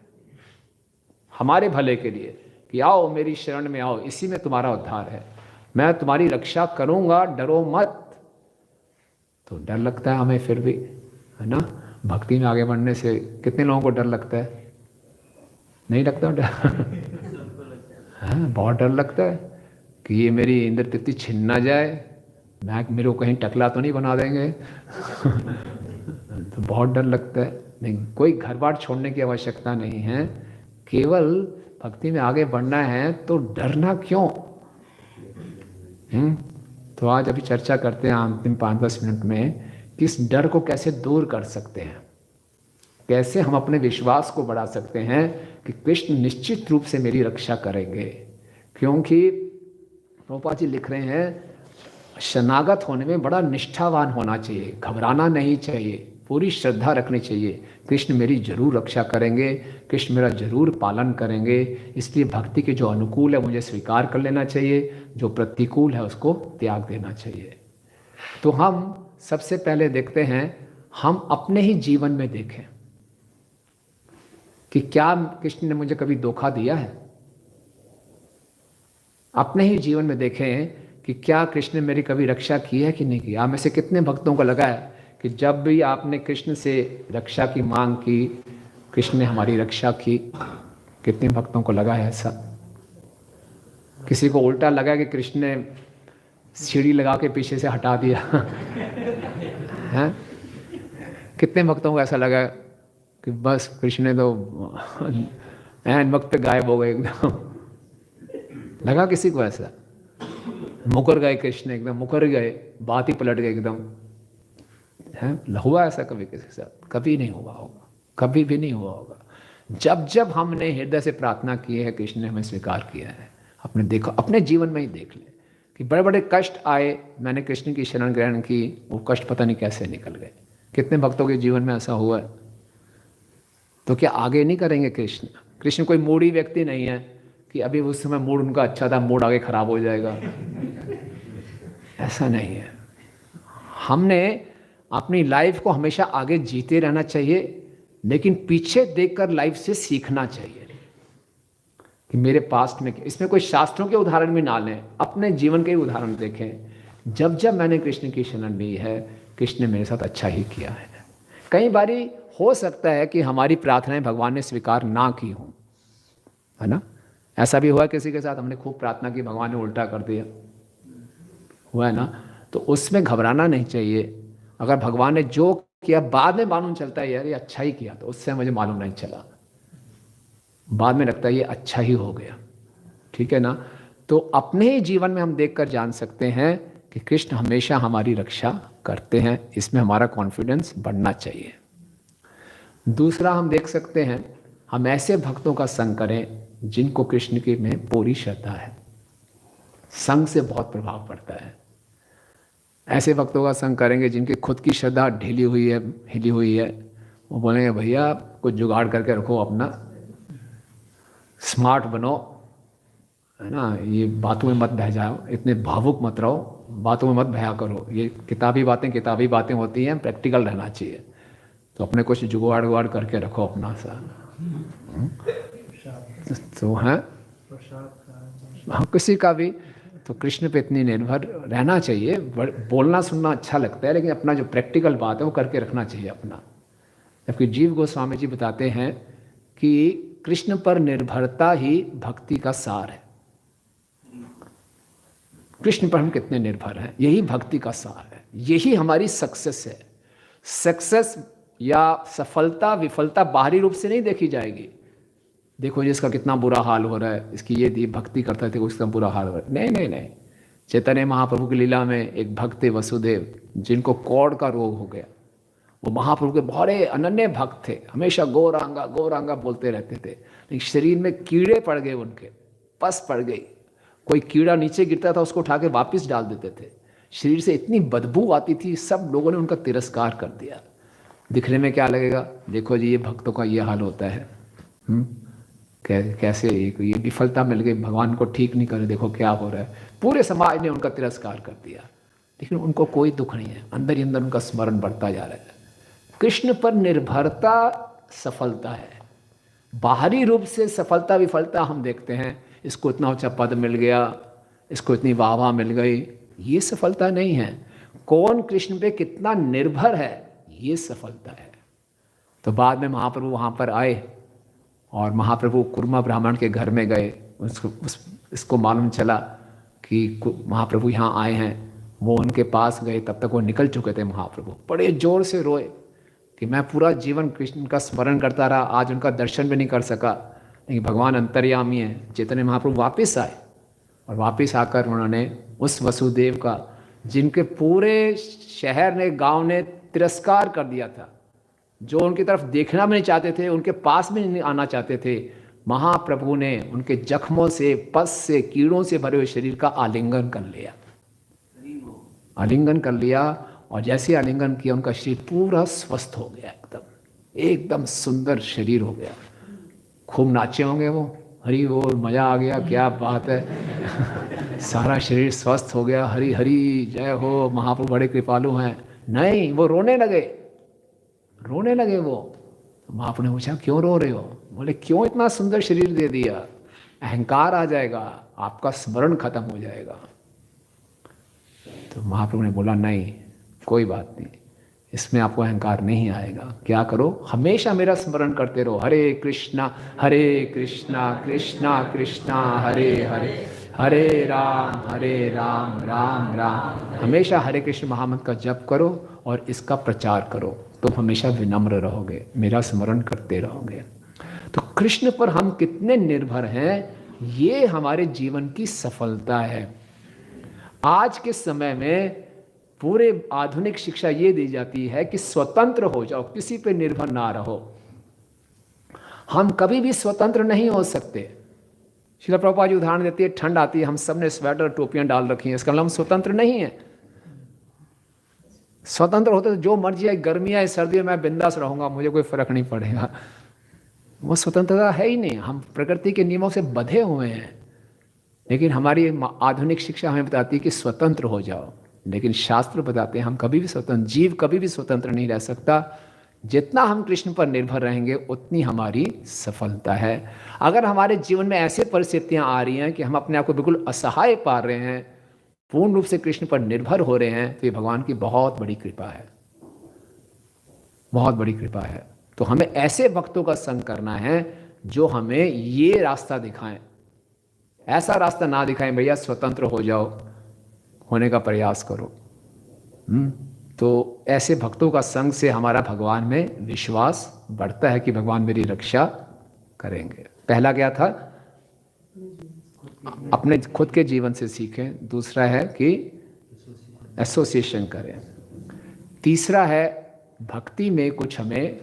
हमारे भले के लिए कि आओ मेरी शरण में आओ, इसी में तुम्हारा उद्धार है, मैं तुम्हारी रक्षा करूंगा, डरो मत। तो डर लगता है हमें फिर भी, है ना। भक्ति में आगे बढ़ने से कितने लोगों को डर लगता है? नहीं लगता डर? हाँ, बहुत डर लगता है कि ये मेरी इंद्र तृप्ति छिन ना जाए, मेरे को कहीं टकला तो नहीं बना देंगे। तो बहुत डर लगता है। नहीं, कोई घर बार छोड़ने की आवश्यकता नहीं है, केवल भक्ति में आगे बढ़ना है, तो डरना क्यों? तो आज अभी चर्चा करते हैं अंतिम 5-10 मिनट में कि इस डर को कैसे दूर कर सकते हैं, कैसे हम अपने विश्वास को बढ़ा सकते हैं कि कृष्ण निश्चित रूप से मेरी रक्षा करेंगे। क्योंकि प्रभुपाद जी लिख रहे हैं, शरणागत होने में बड़ा निष्ठावान होना चाहिए, घबराना नहीं चाहिए, पूरी श्रद्धा रखनी चाहिए। कृष्ण मेरी जरूर रक्षा करेंगे, कृष्ण मेरा जरूर पालन करेंगे। इसलिए भक्ति के जो अनुकूल है मुझे स्वीकार कर लेना चाहिए, जो प्रतिकूल है उसको त्याग देना चाहिए। तो हम सबसे पहले देखते हैं, हम अपने ही जीवन में देखें कि क्या कृष्ण ने मुझे कभी धोखा दिया है। अपने ही जीवन में देखें कि क्या कृष्ण ने मेरी कभी रक्षा की है कि नहीं की। आप में से कितने भक्तों को लगा है कि जब भी आपने कृष्ण से रक्षा की मांग की, कृष्ण ने हमारी रक्षा की? कितने भक्तों को लगा है ऐसा? किसी को उल्टा लगा कि कृष्ण ने सीढ़ी लगा के पीछे से हटा दिया? हैं? कितने भक्तों को ऐसा लगा कि बस कृष्ण ने तो ऐन वक्त पे गायब हो गए एकदम? लगा किसी को ऐसा? मुकर गए कृष्ण, एकदम मुकर गए, बात ही पलट गई एकदम। है, हुआ ऐसा कभी किसी के साथ? कभी नहीं हुआ होगा, कभी भी नहीं हुआ होगा। जब जब हमने हृदय से प्रार्थना की है, कृष्ण ने हमें स्वीकार किया है। अपने देखो, अपने जीवन में ही देख ले कि बड़े बड़े कष्ट आए, मैंने कृष्ण की शरण ग्रहण की, वो कष्ट पता नहीं कैसे निकल गए। कितने भक्तों के जीवन में ऐसा हुआ है? तो क्या आगे नहीं करेंगे कृष्ण? कृष्ण कोई मूडी व्यक्ति नहीं है कि अभी उस समय मूड उनका अच्छा था, मूड आगे खराब हो जाएगा। ऐसा नहीं है। हमने अपनी लाइफ को हमेशा आगे जीते रहना चाहिए, लेकिन पीछे देखकर लाइफ से सीखना चाहिए कि मेरे पास्ट में, इसमें कोई शास्त्रों के उदाहरण भी ना लें, अपने जीवन के उदाहरण देखें। जब जब मैंने कृष्ण की शरण ली है, कृष्ण ने मेरे साथ अच्छा ही किया है। कई बारी हो सकता है कि हमारी प्रार्थनाएं भगवान ने स्वीकार ना की हों, है ना। ऐसा भी हुआ किसी के साथ, हमने खूब प्रार्थना की, भगवान ने उल्टा कर दिया, हुआ है ना। तो उसमें घबराना नहीं चाहिए। अगर भगवान ने जो किया बाद में मालूम चलता है यार ये अच्छा ही किया, तो उससे मुझे मालूम नहीं चला, बाद में लगता है ये अच्छा ही हो गया, ठीक है ना। तो अपने ही जीवन में हम देखकर जान सकते हैं कि कृष्ण हमेशा हमारी रक्षा करते हैं। इसमें हमारा कॉन्फिडेंस बढ़ना चाहिए। दूसरा हम देख सकते हैं, हम ऐसे भक्तों का संग करें जिनको कृष्ण की में पूरी श्रद्धा है। संग से बहुत प्रभाव पड़ता है। ऐसे भक्तों का संग करेंगे जिनकी खुद की श्रद्धा ढीली हुई है, हिली हुई है। वो बोलेंगे भैया कुछ जुगाड़ करके रखो, अपना स्मार्ट बनो, है ना, ये बातों में मत बह जाओ, इतने भावुक मत रहो, बातों में मत बहा करो। ये किताबी बातें होती हैं, प्रैक्टिकल रहना चाहिए। तो अपने कुछ जुगाड़ करके रखो अपना सा। तो हैं किसी का भी तो कृष्ण पे इतनी निर्भर रहना चाहिए। बोलना सुनना अच्छा लगता है, लेकिन अपना जो प्रैक्टिकल बात है वो करके रखना चाहिए अपना। जबकि जीव गोस्वामी जी बताते हैं कि कृष्ण पर निर्भरता ही भक्ति का सार है। कृष्ण पर हम कितने निर्भर हैं, यही भक्ति का सार है, यही हमारी सक्सेस है। सक्सेस या सफलता विफलता बाहरी रूप से नहीं देखी जाएगी। देखो जिसका कितना बुरा हाल हो रहा है, इसकी ये भक्ति करता थे, उसका बुरा हाल हो रहा है। नहीं। चैतन्य महाप्रभु की लीला में एक भक्त थे वसुदेव, जिनको कौड़ का रोग हो गया। वो महाप्रभु के बड़े अनन्य भक्त थे, हमेशा गौरांगा बोलते रहते थे। लेकिन शरीर में कीड़े पड़ गए, उनके पस पड़ गई। कोई कीड़ा नीचे गिरता था उसको उठा के वापिस डाल देते थे। शरीर से इतनी बदबू आती थी, सब लोगों ने उनका तिरस्कार कर दिया। दिखने में क्या लगेगा, देखो जी ये भक्तों का ये हाल होता है। कैसे ये विफलता मिल गई, भगवान को ठीक नहीं करे, देखो क्या हो रहा है। पूरे समाज ने उनका तिरस्कार कर दिया, लेकिन उनको कोई दुख नहीं है, अंदर ही अंदर उनका स्मरण बढ़ता जा रहा है। कृष्ण पर निर्भरता सफलता है। बाहरी रूप से सफलता विफलता हम देखते हैं, इसको इतना ऊंचा पद मिल गया, इसको इतनी वाह मिल गई, ये सफलता नहीं है। कौन कृष्ण पे कितना निर्भर है, ये सफलता है। तो बाद में महाप्रभु वहाँ पर आए और महाप्रभु कुर्मा ब्राह्मण के घर में गए। इसको मालूम चला कि महाप्रभु यहाँ आए हैं, वो उनके पास गए, तब तक वो निकल चुके थे। महाप्रभु बड़े जोर से रोए कि मैं पूरा जीवन कृष्ण का स्मरण करता रहा, आज उनका दर्शन भी नहीं कर सका। लेकिन भगवान अंतर्यामी है। चैतन्य महाप्रभु वापस आए और वापस आकर उन्होंने उस वसुदेव का, जिनके पूरे शहर ने, गांव ने तिरस्कार कर दिया था, जो उनकी तरफ देखना भी नहीं चाहते थे, उनके पास भी नहीं आना चाहते थे, महाप्रभु ने उनके जख्मों से, पस से, कीड़ों से भरे हुए शरीर का आलिंगन कर लिया। आलिंगन कर लिया और जैसे आलिंगन किया उनका शरीर पूरा स्वस्थ हो गया, एकदम सुंदर शरीर हो गया। खूब नाचे होंगे वो, हरि बोल, मजा आ गया, क्या बात है। सारा शरीर स्वस्थ हो गया, हरि हरि जय हो, महाप्रभु बड़े कृपालु हैं। नहीं, वो रोने लगे वो। तो महाप्रभु ने पूछा क्यों रो रहे हो? बोले क्यों इतना सुंदर शरीर दे दिया, अहंकार आ जाएगा, आपका स्मरण खत्म हो जाएगा। तो महाप्रभु ने बोला नहीं, कोई बात नहीं, इसमें आपको अहंकार नहीं आएगा। क्या करो, हमेशा मेरा स्मरण करते रहो, हरे कृष्णा कृष्णा कृष्णा हरे हरे, हरे राम राम राम। हमेशा हरे कृष्ण महामंत्र का जप करो और इसका प्रचार करो, तो हमेशा विनम्र रहोगे, मेरा स्मरण करते रहोगे। तो कृष्ण पर हम कितने निर्भर हैं, ये हमारे जीवन की सफलता है। आज के समय में पूरे आधुनिक शिक्षा ये दी जाती है कि स्वतंत्र हो जाओ, किसी पे निर्भर ना रहो। हम कभी भी स्वतंत्र नहीं हो सकते। श्रील प्रभुपाद जी उदाहरण देती है, ठंड आती है, हम सब ने स्वेटर टोपियां डाल रखी हैं, इसका मतलब हम स्वतंत्र नहीं है। स्वतंत्र होते तो जो मर्जी है, गर्मी आए सर्दी में मैं बिंदास रहूंगा, मुझे कोई फर्क नहीं पड़ेगा। वो स्वतंत्रता है ही नहीं, हम प्रकृति के नियमों से बंधे हुए हैं। लेकिन हमारी आधुनिक शिक्षा हमें बताती है कि स्वतंत्र हो जाओ, लेकिन शास्त्र बताते हैं हम कभी भी स्वतंत्र, जीव कभी भी स्वतंत्र नहीं रह सकता। जितना हम कृष्ण पर निर्भर रहेंगे उतनी हमारी सफलता है। अगर हमारे जीवन में ऐसे परिस्थितियां आ रही हैं कि हम अपने आप को बिल्कुल असहाय पा रहे हैं, पूर्ण रूप से कृष्ण पर निर्भर हो रहे हैं, तो ये भगवान की बहुत बड़ी कृपा है, बहुत बड़ी कृपा है। तो हमें ऐसे भक्तों का संग करना है जो हमें ये रास्ता दिखाएं। ऐसा रास्ता ना दिखाएं भैया स्वतंत्र हो जाओ, होने का प्रयास करो। तो ऐसे भक्तों का संग से हमारा भगवान में विश्वास बढ़ता है कि भगवान मेरी रक्षा करेंगे। पहला क्या था, अपने खुद के जीवन से सीखें। दूसरा है कि एसोसिएशन करें। तीसरा है भक्ति में कुछ हमें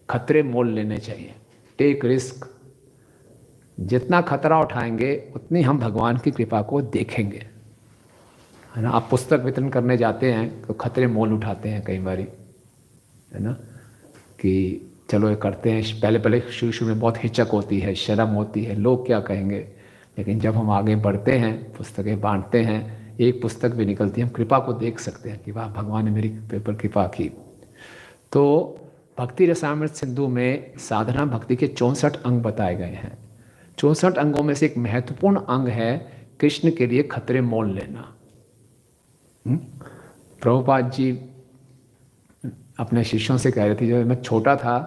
खतरे मोल लेने चाहिए, टेक रिस्क। जितना खतरा उठाएंगे उतनी हम भगवान की कृपा को देखेंगे, है ना। आप पुस्तक वितरण करने जाते हैं तो खतरे मोल उठाते हैं कई बारी, है ना, कि चलो ये करते हैं। पहले शुरू में बहुत हिचक होती है, शर्म होती है, लोग क्या कहेंगे। लेकिन जब हम आगे बढ़ते हैं, पुस्तकें बांटते हैं, एक पुस्तक भी निकलती है, हम कृपा को देख सकते हैं कि वाह भगवान ने मेरी पर कृपा की। तो भक्ति रसामृत सिंधु में साधना भक्ति के 64 अंग बताए गए हैं। 64 अंगों में से एक महत्वपूर्ण अंग है कृष्ण के लिए खतरे मोल लेना। प्रभुपाद जी अपने शिष्यों से कह रहे थे, जब मैं छोटा था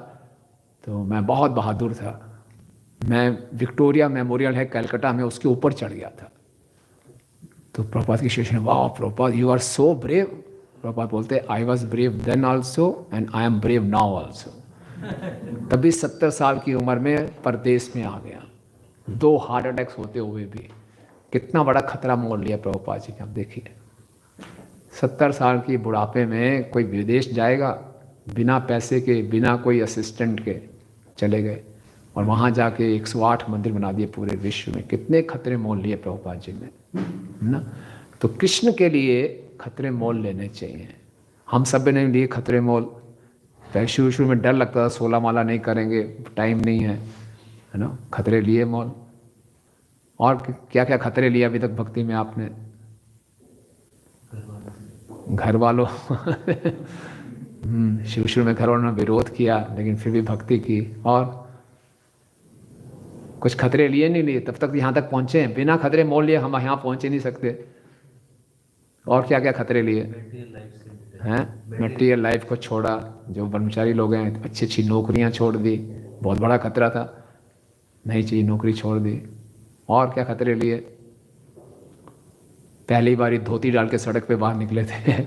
तो मैं बहुत बहादुर था, मैं विक्टोरिया मेमोरियल है कलकत्ता में, उसके ऊपर चढ़ गया था। तो प्रभुपाद के शिष्य ने, वाह Prabhupada you are so brave. Prabhupada बोलते, I was brave then also and I am brave now also. तभी 70 साल की उम्र में परदेश में आ गया, 2 हार्ट अटैक्स होते हुए भी। कितना बड़ा खतरा मोल लिया प्रभुपाद जी ने। आप देखिए 70 साल की बुढ़ापे में कोई विदेश जाएगा, बिना पैसे के, बिना कोई असिस्टेंट के चले गए और वहाँ जाके 108 मंदिर बना दिए पूरे विश्व में। कितने खतरे मोल लिए प्रभुपाद जी ने, है ना। तो कृष्ण के लिए खतरे मोल लेने चाहिए। हम सब ने लिए खतरे मोल। शुरू में डर लगता था, 16 माला नहीं करेंगे, टाइम नहीं है है ना, खतरे लिए मोल। और क्या क्या खतरे लिए अभी तक भक्ति में आपने? घर वालों शुरू में घर वालों ने विरोध किया, लेकिन फिर भी भक्ति की। और कुछ खतरे लिए नहीं लिए, तब तक यहाँ तक पहुँचे हैं। बिना खतरे मोल लिए हम यहाँ पहुँच ही नहीं सकते। और क्या क्या खतरे लिए हैं? मटेरियल लाइफ को छोड़ा, जो ब्रह्मचारी लोग हैं अच्छी अच्छी नौकरियाँ छोड़ दी, बहुत बड़ा खतरा था, नहीं चाहिए नौकरी छोड़ दी। और क्या खतरे लिए? पहली बार धोती डाल के सड़क पे बाहर निकले थे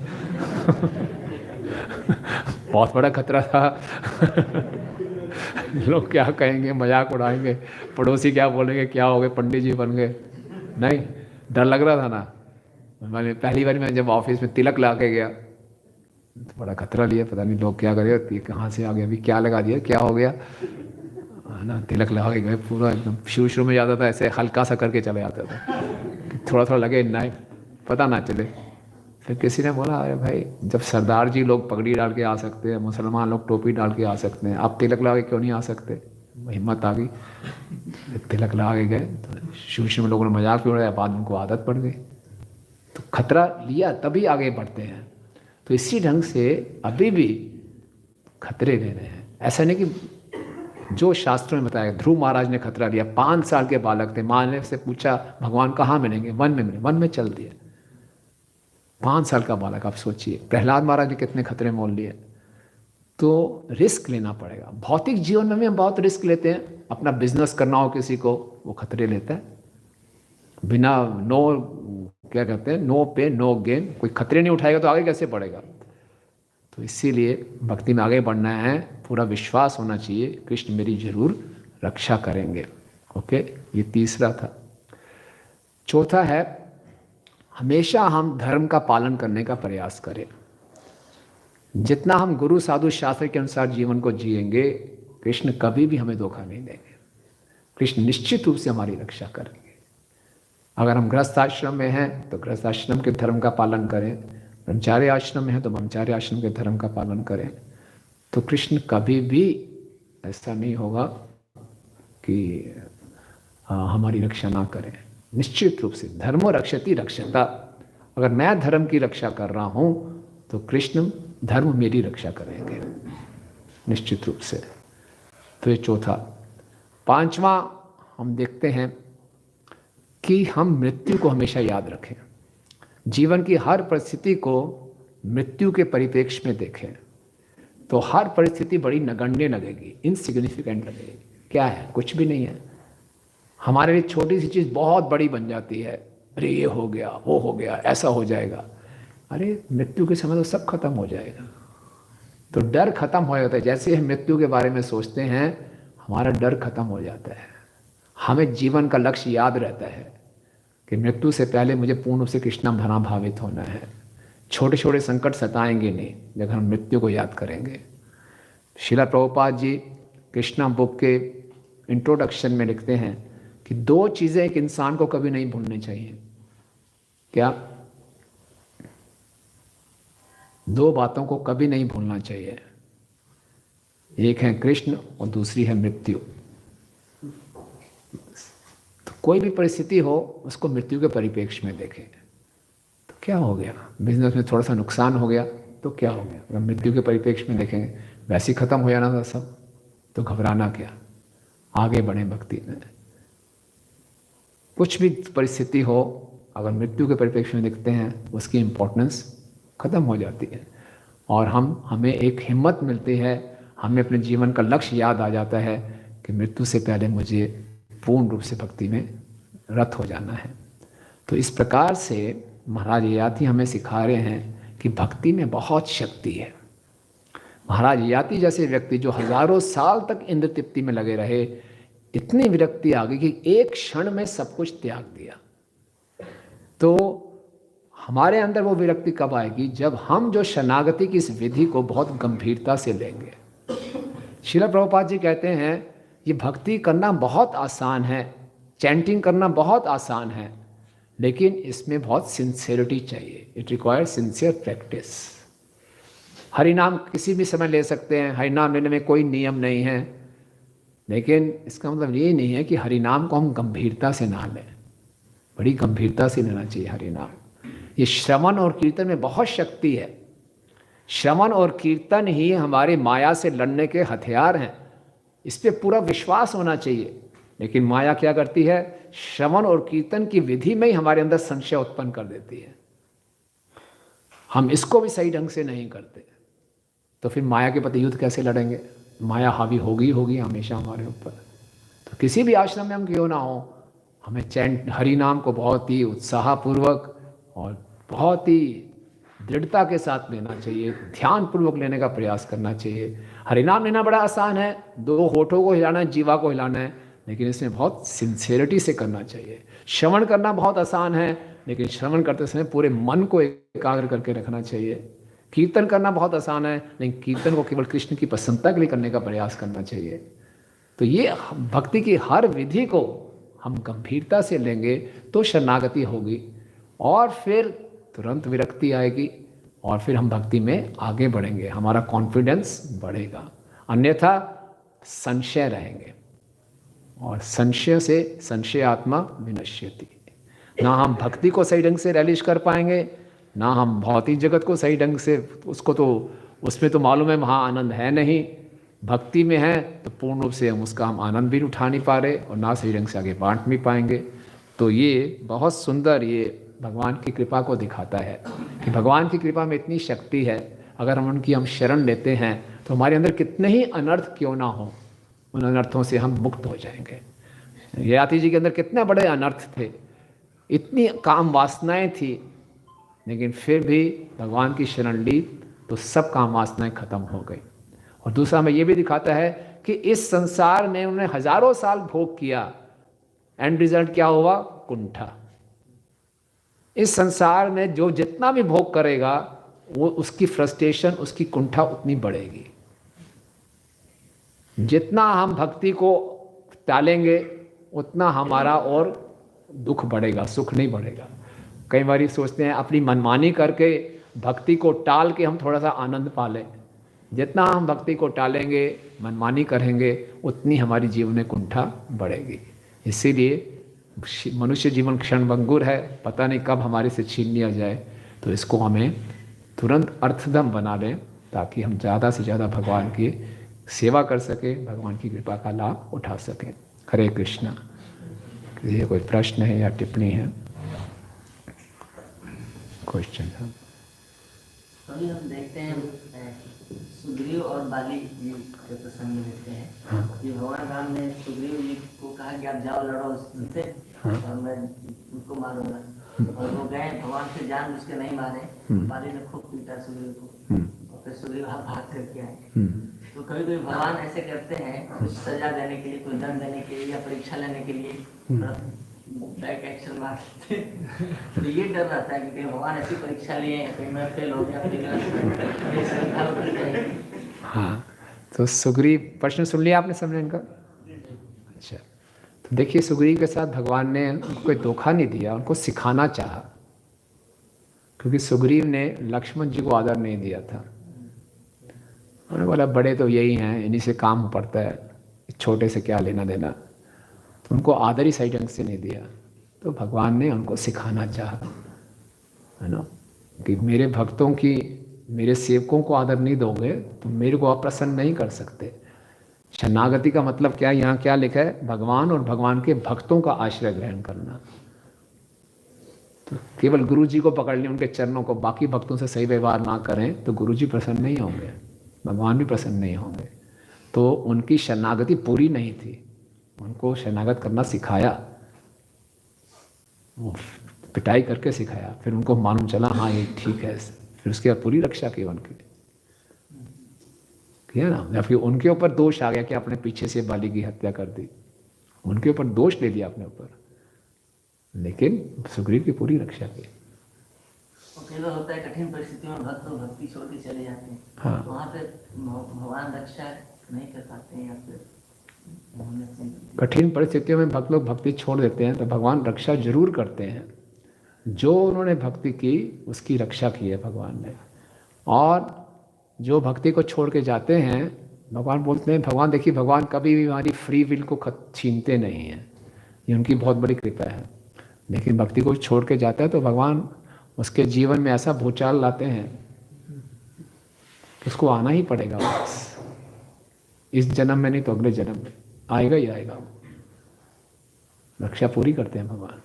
बहुत बड़ा खतरा था लोग क्या कहेंगे, मजाक उड़ाएंगे, पड़ोसी क्या बोलेंगे, क्या हो गए पंडित जी बन गए। नहीं, डर लग रहा था ना। मैंने पहली बार मैं जब ऑफिस में तिलक ला के गया तो बड़ा खतरा लिया, पता नहीं लोग क्या करें, कहाँ से आ गया, अभी क्या लगा दिया, क्या हो गया ना। तिलक लगा के गए पूरा एकदम। शुरू में जाता था ऐसे हल्का सा करके चले जाता था, थोड़ा थोड़ा लगे नहीं पता ना चले। फिर किसी ने बोला अरे भाई, जब सरदार जी लोग पगड़ी डाल के आ सकते हैं, मुसलमान लोग टोपी डाल के आ सकते हैं, आप तिलक लगा के क्यों नहीं आ सकते? हिम्मत आ गई, तिलक लगा के गए। तो शुरू में लोगों ने मजाक भी उड़ाया, बाद में उनको आदत पड़ गई। तो खतरा लिया तभी आगे बढ़ते हैं। तो इसी ढंग से अभी भी खतरे ले रहे हैं। ऐसा नहीं कि जो शास्त्रों में बताया, ध्रुव महाराज ने खतरा लिया, 5 साल के बालक थे, माँ ने से पूछा भगवान कहाँ मिलेंगे, वन में मिले, वन में चल दिए। 5 साल का बालक, आप सोचिए। प्रहलाद महाराज ने कितने खतरे मोल लिए। तो रिस्क लेना पड़ेगा। भौतिक जीवन में भी हम बहुत रिस्क लेते हैं। अपना बिजनेस करना हो किसी को, वो खतरे लेता है बिना नो, क्या कहते हैं, नो पे नो गेन। कोई खतरे नहीं उठाएगा तो आगे कैसे बढ़ेगा? तो इसीलिए भक्ति में आगे बढ़ना है, पूरा विश्वास होना चाहिए कृष्ण मेरी जरूर रक्षा करेंगे। ओके, ये तीसरा था। चौथा है, हमेशा हम धर्म का पालन करने का प्रयास करें। जितना हम गुरु साधु शास्त्र के अनुसार जीवन को जिएंगे, कृष्ण कभी भी हमें धोखा नहीं देंगे। कृष्ण निश्चित रूप से हमारी रक्षा करेंगे। अगर हम गृहस्थ आश्रम में हैं तो गृहस्थ आश्रम के धर्म का पालन करें, ब्रह्मचार्य आश्रम में हैं तो ब्रह्मचार्य आश्रम के धर्म का पालन करें, तो कृष्ण कभी भी ऐसा नहीं होगा कि हमारी रक्षा ना करें। निश्चित रूप से धर्मो रक्षति रक्षता। अगर मैं धर्म की रक्षा कर रहा हूं तो कृष्ण धर्म मेरी रक्षा करेंगे निश्चित रूप से। तो ये चौथा। पांचवा, हम देखते हैं कि हम मृत्यु को हमेशा याद रखें। जीवन की हर परिस्थिति को मृत्यु के परिप्रेक्ष्य में देखें तो हर परिस्थिति बड़ी नगण्य लगेगी, इनसिग्निफिकेंट लगेगी। क्या है? कुछ भी नहीं है। हमारे लिए छोटी सी चीज़ बहुत बड़ी बन जाती है। अरे ये हो गया, वो हो गया, ऐसा हो जाएगा। अरे मृत्यु के समय तो सब खत्म हो जाएगा। तो डर खत्म हो जाता है। जैसे हम मृत्यु के बारे में सोचते हैं, हमारा डर खत्म हो जाता है। हमें जीवन का लक्ष्य याद रहता है कि मृत्यु से पहले मुझे पूर्ण रूप से कृष्ण भरा भावित होना है। छोटे छोटे संकट सताएंगे नहीं जब हम मृत्यु को याद करेंगे। श्रील प्रभुपाद जी कृष्णा बुक के इंट्रोडक्शन में लिखते हैं कि 2 चीज़ें एक इंसान को कभी नहीं भूलनी चाहिए। क्या? 2 बातों को कभी नहीं भूलना चाहिए। एक है कृष्ण और दूसरी है मृत्यु। तो कोई भी परिस्थिति हो उसको मृत्यु के परिप्रेक्ष्य में देखें। तो क्या हो गया? बिजनेस में थोड़ा सा नुकसान हो गया तो क्या हो गया? अगर मृत्यु के परिप्रेक्ष्य में देखेंगे, वैसे ही खत्म हो जाना था सब, तो घबराना क्या? आगे बढ़े भक्ति में। कुछ भी परिस्थिति हो, अगर मृत्यु के परिप्रेक्ष्य में देखते हैं, उसकी इम्पोर्टेंस खत्म हो जाती है और हमें एक हिम्मत मिलती है, हमें अपने जीवन का लक्ष्य याद आ जाता है कि मृत्यु से पहले मुझे पूर्ण रूप से भक्ति में रत हो जाना है। तो इस प्रकार से महाराज ययाति हमें सिखा रहे हैं कि भक्ति में बहुत शक्ति है। महाराज ययाति जैसे व्यक्ति जो हजारों साल तक इंद्र तृप्ति में लगे रहे, इतनी विरक्ति आ गई कि एक क्षण में सब कुछ त्याग दिया। तो हमारे अंदर वो विरक्ति कब आएगी? जब हम जो शरणागति की इस विधि को बहुत गंभीरता से लेंगे। श्रील प्रभुपाद जी कहते हैं ये भक्ति करना बहुत आसान है, चैंटिंग करना बहुत आसान है, लेकिन इसमें बहुत सिंसियरिटी चाहिए। It requires sincere practice. हरिनाम किसी भी समय ले सकते हैं, हरिनाम लेने में कोई नियम नहीं है, लेकिन इसका मतलब ये नहीं है कि हरि नाम को हम गंभीरता से ना लें, बड़ी गंभीरता से लेना चाहिए हरि नाम। ये श्रवण और कीर्तन में बहुत शक्ति है। श्रवण और कीर्तन ही हमारे माया से लड़ने के हथियार हैं, इस पे पूरा विश्वास होना चाहिए। लेकिन माया क्या करती है, श्रवण और कीर्तन की विधि में ही हमारे अंदर संशय उत्पन्न कर देती है। हम इसको भी सही ढंग से नहीं करते, तो फिर माया के प्रति युद्ध कैसे लड़ेंगे? माया हावी होगी होगी हमेशा हमारे ऊपर। तो किसी भी आश्रम में हम क्यों ना हो, हमें चैंट हरि नाम को बहुत ही उत्साहपूर्वक और बहुत ही दृढ़ता के साथ लेना चाहिए, ध्यान पूर्वक लेने का प्रयास करना चाहिए। हरि नाम लेना बड़ा आसान है, 2 होठों को हिलाना है, जीवा को हिलाना है, लेकिन इसमें बहुत सिंसियरिटी से करना चाहिए। श्रवण करना बहुत आसान है, लेकिन श्रवण करते समय पूरे मन को एकाग्र करके रखना चाहिए। कीर्तन करना बहुत आसान है, लेकिन कीर्तन को केवल कृष्ण की प्रसन्नता के लिए करने का प्रयास करना चाहिए। तो ये भक्ति की हर विधि को हम गंभीरता से लेंगे तो शरणागति होगी, और फिर तुरंत विरक्ति आएगी, और फिर हम भक्ति में आगे बढ़ेंगे, हमारा कॉन्फिडेंस बढ़ेगा। अन्यथा संशय रहेंगे, और संशय से संशय आत्मा विनश्यति। ना हम भक्ति को सही ढंग से रियलाइज कर पाएंगे, ना हम भौतिक जगत को सही ढंग से, उसको तो उसमें तो मालूम है वहाँ आनंद है नहीं, भक्ति में है तो पूर्ण रूप से हम उसका आनंद भी उठा नहीं पा रहे, और ना सही ढंग से आगे बांट भी पाएंगे। तो ये बहुत सुंदर, ये भगवान की कृपा को दिखाता है कि भगवान की कृपा में इतनी शक्ति है। अगर हम उनकी शरण लेते हैं तो हमारे अंदर कितने ही अनर्थ क्यों ना हो, उन अनर्थों से हम मुक्त हो जाएंगे। ययाति जी के अंदर कितने बड़े अनर्थ थे, इतनी काम वासनाएं थी, लेकिन फिर भी भगवान की शरण ली तो सब काम वासनाएं खत्म हो गई। और दूसरा हमें ये भी दिखाता है कि इस संसार ने उन्हें हजारों साल भोग किया, एंड रिजल्ट क्या हुआ? कुंठा। इस संसार में जो जितना भी भोग करेगा वो उसकी फ्रस्ट्रेशन, उसकी कुंठा उतनी बढ़ेगी। जितना हम भक्ति को टालेंगे उतना हमारा और दुख बढ़ेगा, सुख नहीं बढ़ेगा। कई बार सोचते हैं अपनी मनमानी करके भक्ति को टाल के हम थोड़ा सा आनंद पा लें। जितना हम भक्ति को टालेंगे, मनमानी करेंगे, उतनी हमारी जीवन में कुंठा बढ़ेगी। इसीलिए मनुष्य जीवन क्षणभंगुर है, पता नहीं कब हमारे से छीन लिया जाए। तो इसको हमें तुरंत अर्थदम बना लें, ताकि हम ज़्यादा से ज़्यादा भगवान की सेवा कर सकें, भगवान की कृपा का लाभ उठा सकें। हरे कृष्णा। ये कोई प्रश्न है या टिप्पणी है? क्वेश्चन है? अभी हम देखते हैं सुग्रीव और बाली जी के प्रसंग में देखते हैं। हाँ। कि भगवान राम ने सुग्रीव जी को कहा कि आप जाओ लड़ो उनसे। हाँ। और मैं उनको मारूंगा। और वो गए, भगवान से जान उसके नहीं मारे। बाली ने खूब पीटा सुग्रीव को, और फिर सुग्रीव भाग करके आए। तो कभी कभी भगवान ऐसे करते हैं, कुछ सजा देने के लिए, कुछ दंड देने के लिए, या परीक्षा लेने के लिए बैक एक्शन मारते। तो ये डर रहता है कि भगवान ऐसी परीक्षा लिए, कहीं मैं फेल हो गया। हाँ, तो सुग्रीव, प्रश्न सुन लिया आपने सबने इनका? अच्छा, तो देखिए सुग्रीव के साथ भगवान ने उनको कोई धोखा नहीं दिया, उनको सिखाना चाहा। क्योंकि सुग्रीव ने लक्ष्मण जी को आदर नहीं दिया था। उन्होंने बोला बड़े तो यही हैं, इन्हीं से काम पड़ता है, छोटे से क्या लेना देना। तो उनको आदर ही सही ढंग से नहीं दिया। तो भगवान ने उनको सिखाना चाहा, है ना, कि मेरे भक्तों की, मेरे सेवकों को आदर नहीं दोगे तो मेरे को आप प्रसन्न नहीं कर सकते। शरणागति का मतलब क्या, यहाँ क्या लिखा है? भगवान और भगवान के भक्तों का आश्रय ग्रहण करना। तो केवल गुरु जी को पकड़ लें, उनके चरणों को, बाकी भक्तों से सही व्यवहार ना करें तो गुरु जी प्रसन्न नहीं होंगे, भगवान भी प्रसन्न नहीं होंगे। तो उनकी शरणागति पूरी नहीं थी, उनको शरणागत करना सिखाया, वो पिटाई करके सिखाया। फिर उनको मालूम चला हाँ ये ठीक है, फिर उसके बाद पूरी रक्षा की उनकी, किया ना। या फिर उनके ऊपर दोष आ गया कि आपने पीछे से बाली की हत्या कर दी, उनके ऊपर दोष ले लिया अपने ऊपर, लेकिन सुग्रीव की पूरी रक्षा की। होता है कठिन परिस्थितियों में भक्त भक्ति छोड़ के चले जाते हैं। हाँ, वहाँ पे भगवान रक्षा नहीं कर पाते हैं, या फिर कठिन परिस्थितियों में भक्त लोग भक्ति छोड़ देते हैं तो भगवान रक्षा जरूर करते हैं। जो उन्होंने भक्ति की उसकी रक्षा की है भगवान ने। और जो भक्ति को छोड़ के जाते हैं भगवान बोलते हैं, भगवान देखिए, भगवान कभी भी हमारी फ्री विल को छीनते नहीं हैं, ये उनकी बहुत बड़ी कृपा है। लेकिन भक्ति को छोड़ के जाता है तो भगवान उसके जीवन में ऐसा भूचाल लाते हैं कि उसको आना ही पड़ेगा वापस। इस जन्म में नहीं तो अगले जन्म में आएगा ही आएगा। रक्षा पूरी करते हैं भगवान।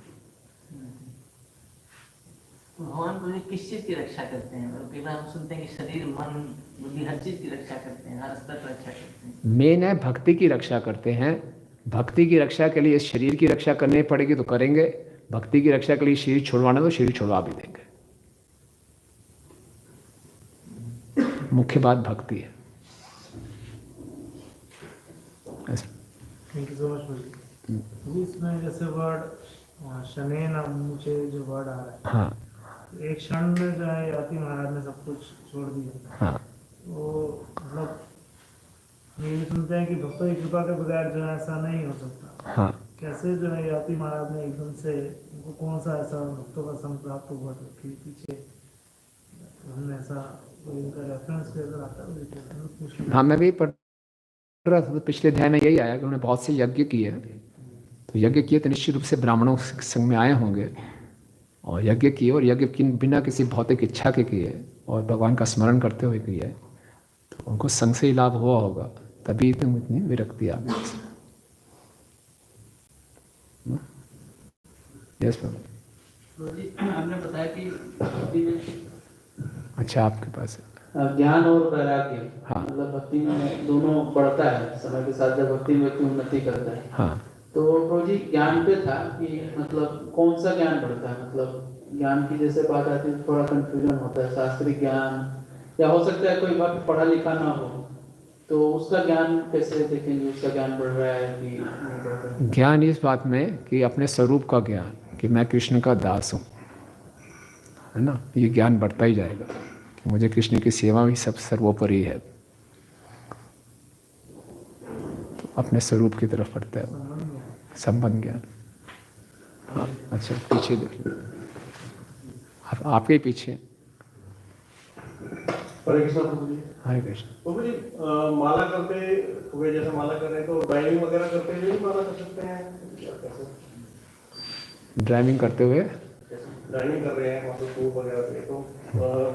भगवान को किस चीज की रक्षा करते हैं? कई बार हम सुनते हैं कि शरीर, मन, बुद्धि, हर चीज की रक्षा करते हैं, हर स्तर पर रक्षा करते हैं। मेन है भक्ति की रक्षा करते हैं। भक्ति की रक्षा के लिए शरीर की रक्षा करनी पड़ेगी तो करेंगे, भक्ति की रक्षा के लिए शरीर छुड़वाना तो शरीर छुड़वा भी देंगे। मुख्य बात भक्ति है। थैंक यू सो मच भाई। इसमें जैसे वर्ड शनेन मुझे जो वर्ड आ रहा है, हाँ एक क्षण में जो है याति महाराज ने सब कुछ छोड़ दिया। हाँ, वो मतलब ये भी सुनते हैं कि भक्तों की कृपा के बगैर जो है ऐसा नहीं हो सकता। हाँ। कैसे जो है याति महाराज ने एकदम से, उनको कौन सा ऐसा भक्तों का संग प्राप्त हुआ था कि पीछे हमने ऐसा कोई इनका रेफरेंस भी अगर आता है? हाँ, मैं भी पढ़ रहा था, पिछले अध्याय में यही आया कि उन्होंने बहुत से यज्ञ किए। तो यज्ञ किए तो निश्चित रूप से ब्राह्मणों के संग में आए होंगे, और यज्ञ किए, और यज्ञ बिना किसी भौतिक इच्छा के किए और भगवान का स्मरण करते हुए किए, तो उनको संग से ही लाभ हुआ होगा, तभी तुम इतनी विरक्ति आ गई। यस तो जी आपने बताया कि भक्ति में, अच्छा आपके पास है। ज्ञान और वैराग्य, हाँ। मतलब भक्ति में दोनों बढ़ता है समय के साथ, जब भक्ति में व्यक्ति उन्नति करता है। हाँ, तो प्रभु जी ज्ञान पे था कि मतलब कौन सा ज्ञान बढ़ता है? मतलब ज्ञान की जैसे बात आती है थोड़ा कंफ्यूजन होता है, शास्त्रीय ज्ञान, या हो सकता है कोई वक्त पढ़ा लिखा ना हो, तो उसका ज्ञान कैसे देखेंगे? उसका ज्ञान बढ़ रहा है कि नहीं बढ़ रहा है? ज्ञान इस बात में कि अपने स्वरूप का ज्ञान, कि मैं कृष्ण का दास हूँ, है ना, ये ज्ञान बढ़ता ही जाएगा कि मुझे कृष्ण की सेवा भी सब सर्वोपरि है। तो अपने स्वरूप की तरफ बढ़ता है संबंध ज्ञान। हाँ, अच्छा पीछे देखिए, आपके ही पीछे। हरे कृष्ण प्रभु जी। हरे कृष्ण। प्रभु जी, माला करते हुए, जैसे माला कर रहे हैं तो ड्राइविंग वगैरह करते हुए भी माला कर सकते हैं? कैसे ड्राइविंग करते हुए? ड्राइविंग कर रहे हैं मतलब टूर वगैरह पे, तो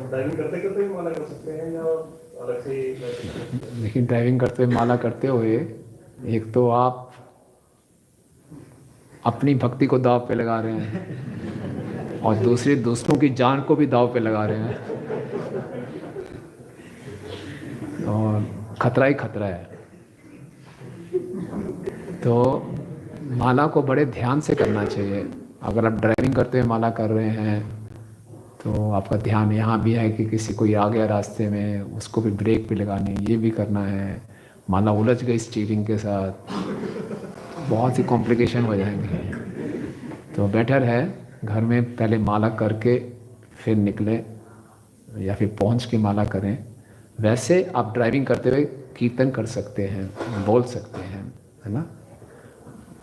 ड्राइविंग करते करते भी माला कर सकते हैं या अलग से ही? लेकिन ड्राइविंग करते हुए माला करते हुए, एक तो आप अपनी भक्ति को दाव पे लगा रहे हैं, और दूसरे दोस्तों की जान को भी दाव पे लगा रहे हैं, और खतरा ही खतरा है। तो माला को बड़े ध्यान से करना चाहिए। अगर आप ड्राइविंग करते हुए माला कर रहे हैं तो आपका ध्यान यहाँ भी है कि किसी कोई आ गया रास्ते में, उसको भी ब्रेक भी लगानी, ये भी करना है, माला उलझ गई स्टीयरिंग के साथ, बहुत सी कॉम्प्लिकेशन हो जाएंगे। तो बेटर है घर में पहले माला करके फिर निकले, या फिर पहुंच के माला करें। वैसे आप ड्राइविंग करते हुए कीर्तन कर सकते हैं, बोल सकते हैं, है ना,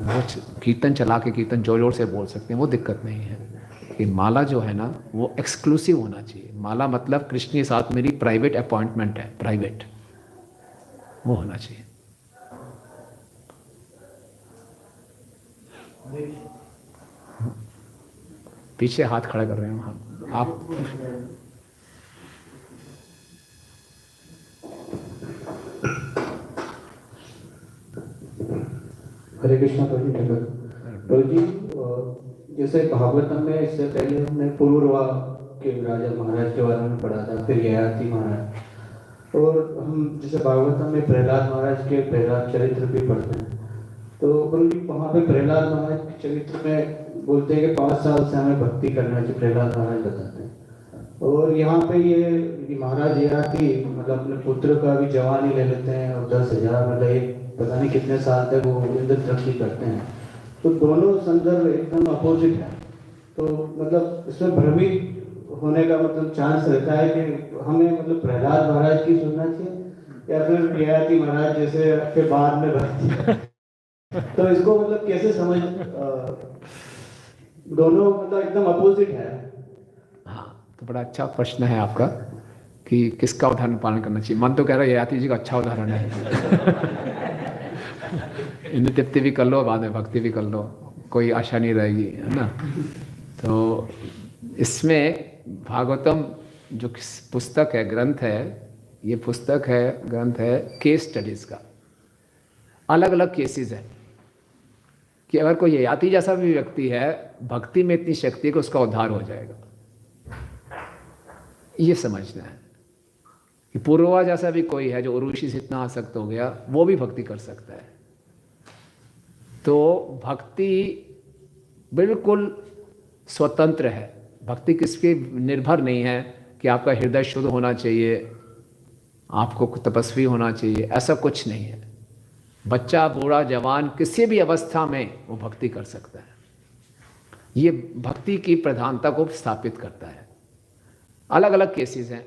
वो कीर्तन चला के कीर्तन जोर जोर से बोल सकते हैं, वो दिक्कत नहीं है। कि माला जो है ना वो एक्सक्लूसिव होना चाहिए। माला मतलब कृष्ण के साथ मेरी प्राइवेट अपॉइंटमेंट है, प्राइवेट, वो होना चाहिए। पीछे हाथ खड़ा कर रहे हैं हम, आप। हरे कृष्णा प्रभु जी। जैसे भागवतम में इससे पहले हमने पूर्वा के राजा महाराज के बारे में पढ़ा था, फिर ययाति महाराज, और हम जैसे भागवतम में प्रहलाद महाराज के प्रहलाद चरित्र भी पढ़ते हैं। तो प्रभु जी वहाँ पे प्रहलाद महाराज के चरित्र में बोलते हैं कि 5 साल से हमें भक्ति करना चाहिए, प्रहलाद महाराज बताते हैं। और यहाँ पे ये महाराज ययाति मतलब अपने पुत्र का भी जवानी ले लेते हैं, और 10,000 मतलब एक पता नहीं कितने साल तक वो इंद्र तरक्की करते हैं। तो दोनों संदर्भ एकदम अपोजिट है। तो मतलब इसमें भ्रमित होने का मतलब चांस रहता है कि हमें मतलब प्रहलाद महाराज की सुनना चाहिए या फिर ययाति महाराज जैसे के बाद में भक्ति। तो इसको मतलब कैसे समझ, दोनों मतलब एकदम अपोजिट है। हाँ, तो बड़ा अच्छा प्रश्न है आपका। कि किसका उदाहरण पालन करना चाहिए। मन तो कह रहा है ययाति जी का अच्छा उदाहरण है। इंद्र तृप्ति भी कर लो, बाद में भक्ति भी कर लो, कोई आशा नहीं रहेगी, है ना। तो इसमें भागवतम जो पुस्तक है, ग्रंथ है, ये पुस्तक है, ग्रंथ है केस स्टडीज का। अलग अलग केसेस हैं कि अगर कोई ययाति जैसा भी व्यक्ति है, भक्ति में इतनी शक्ति है कि उसका उद्धार हो जाएगा। ये समझना है कि पूर्वा जैसा भी कोई है जो उर्वशी से इतना आसक्त हो गया, वो भी भक्ति कर सकता है। तो भक्ति बिल्कुल स्वतंत्र है। भक्ति किसके निर्भर नहीं है कि आपका हृदय शुद्ध होना चाहिए, आपको तपस्वी होना चाहिए, ऐसा कुछ नहीं है। बच्चा, बूढ़ा, जवान, किसी भी अवस्था में वो भक्ति कर सकता है। ये भक्ति की प्रधानता को स्थापित करता है। अलग अलग केसेस हैं,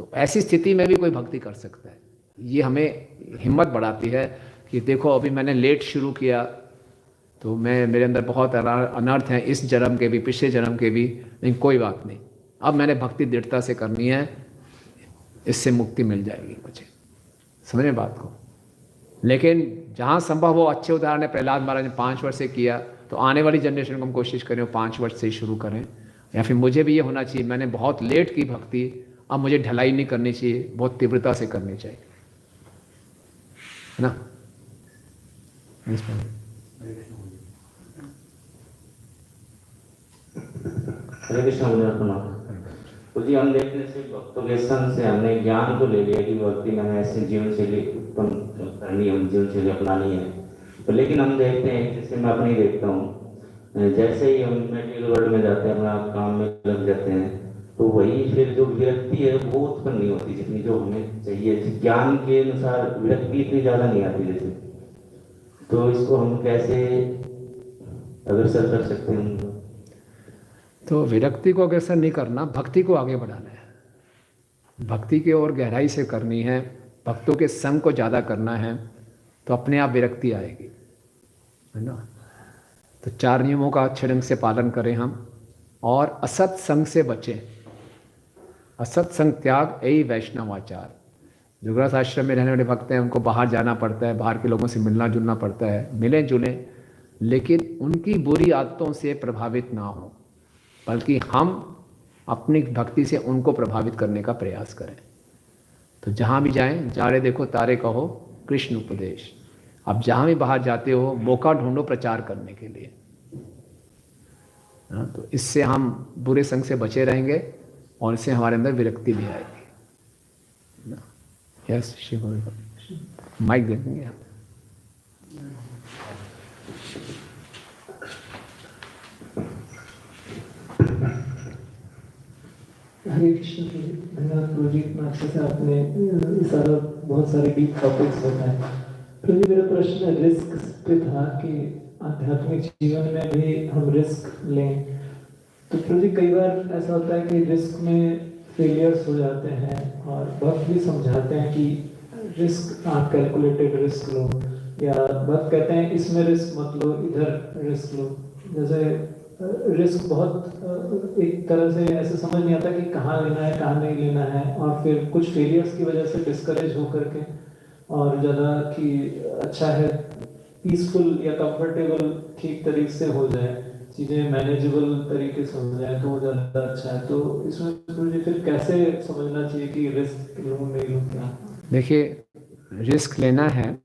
तो ऐसी स्थिति में भी कोई भक्ति कर सकता है। ये हमें हिम्मत बढ़ाती है कि देखो अभी मैंने लेट शुरू किया, तो मेरे अंदर बहुत अनर्थ हैं, इस जन्म के भी, पिछले जन्म के भी, लेकिन कोई बात नहीं, अब मैंने भक्ति दृढ़ता से करनी है, इससे मुक्ति मिल जाएगी मुझे। समझे बात को। लेकिन जहाँ संभव हो, अच्छे उदाहरण है, प्रहलाद महाराज ने 5 वर्ष से किया, तो आने वाली जनरेशन को हम कोशिश करें वो 5 वर्ष से ही शुरू करें। या फिर मुझे भी ये होना चाहिए, मैंने बहुत लेट की भक्ति, अब मुझे ढलाई नहीं करनी चाहिए, बहुत तीव्रता से करनी चाहिए, है ना। हरे कृष्ण मुनि। तो जी हम देखते हैं सिर्फ भक्तों के संग से हमने ज्ञान को ले लिया कि भक्ति मैंने ऐसे जीवन शैली उत्पन्न करनी है, जीवन शैली अपनानी है। तो लेकिन हम देखते हैं, जैसे मैं अपनी देखता हूँ, जैसे ही हम मेटीरियल वर्ल्ड में जाते हैं, अपना काम में लग जाते हैं, तो वही फिर जो विरक्ति है वो उत्पन्न नहीं होती जितनी जो हमें चाहिए। ज्ञान के अनुसार विरक्ति इतनी ज़्यादा नहीं आती जैसे। तो इसको हम कैसे अग्रसर कर सकते हैं? तो विरक्ति को अग्रसर नहीं करना, भक्ति को आगे बढ़ाना है। भक्ति की ओर गहराई से करनी है, भक्तों के संग को ज़्यादा करना है, तो अपने आप विरक्ति आएगी, है ना। तो 4 नियमों का अच्छे ढंग से पालन करें हम, और असत संग से बचें। असत संग त्याग यही वैष्णव आचार। जो गृहस्थ आश्रम में रहने वाले भक्त हैं, उनको बाहर जाना पड़ता है, बाहर के लोगों से मिलना जुलना पड़ता है, मिलें जुलें, लेकिन उनकी बुरी आदतों से प्रभावित ना हो, बल्कि हम अपनी भक्ति से उनको प्रभावित करने का प्रयास करें। तो जहाँ भी जाएं, जा रहे देखो तारे कहो कृष्ण उपदेश। अब जहाँ भी बाहर जाते हो, मौका ढूंढो प्रचार करने के लिए। तो इससे हम बुरे संग से बचे रहेंगे और इससे हमारे अंदर विरक्ति भी आएगी। यस शिव, माइक दे देंगे आप। हरे कृष्ण। धन्यवाद प्रभु जी, इतना अच्छे से आपने सारा बहुत सारे डीप टॉपिक्स बताए। प्रभु जी, मेरा प्रश्न रिस्क पे था कि आध्यात्मिक जीवन में भी हम रिस्क लें। तो प्रभु जी, कई बार ऐसा होता है कि रिस्क में फेलियर्स हो जाते हैं और भक्त भी समझाते हैं कि रिस्क आप कैलकुलेटेड रिस्क लो, या भक्त कहते हैं इसमें रिस्क मत लो, इधर रिस्क लो। जैसे रिस्क बहुत एक तरह से ऐसे समझ नहीं आता कि कहाँ लेना है कहाँ नहीं लेना है, और फिर कुछ फेलियर्स की वजह से डिस्करेज होकर के और ज़्यादा कि अच्छा है पीसफुल या कंफर्टेबल ठीक तरीके से हो जाए, चीज़ें मैनेजेबल तरीके से हो जाए, तो वो ज़्यादा अच्छा है। तो इसमें मुझे फिर कैसे समझना चाहिए कि रिस्क लूँ नहीं लूँ क्या? देखिए, रिस्क लेना है,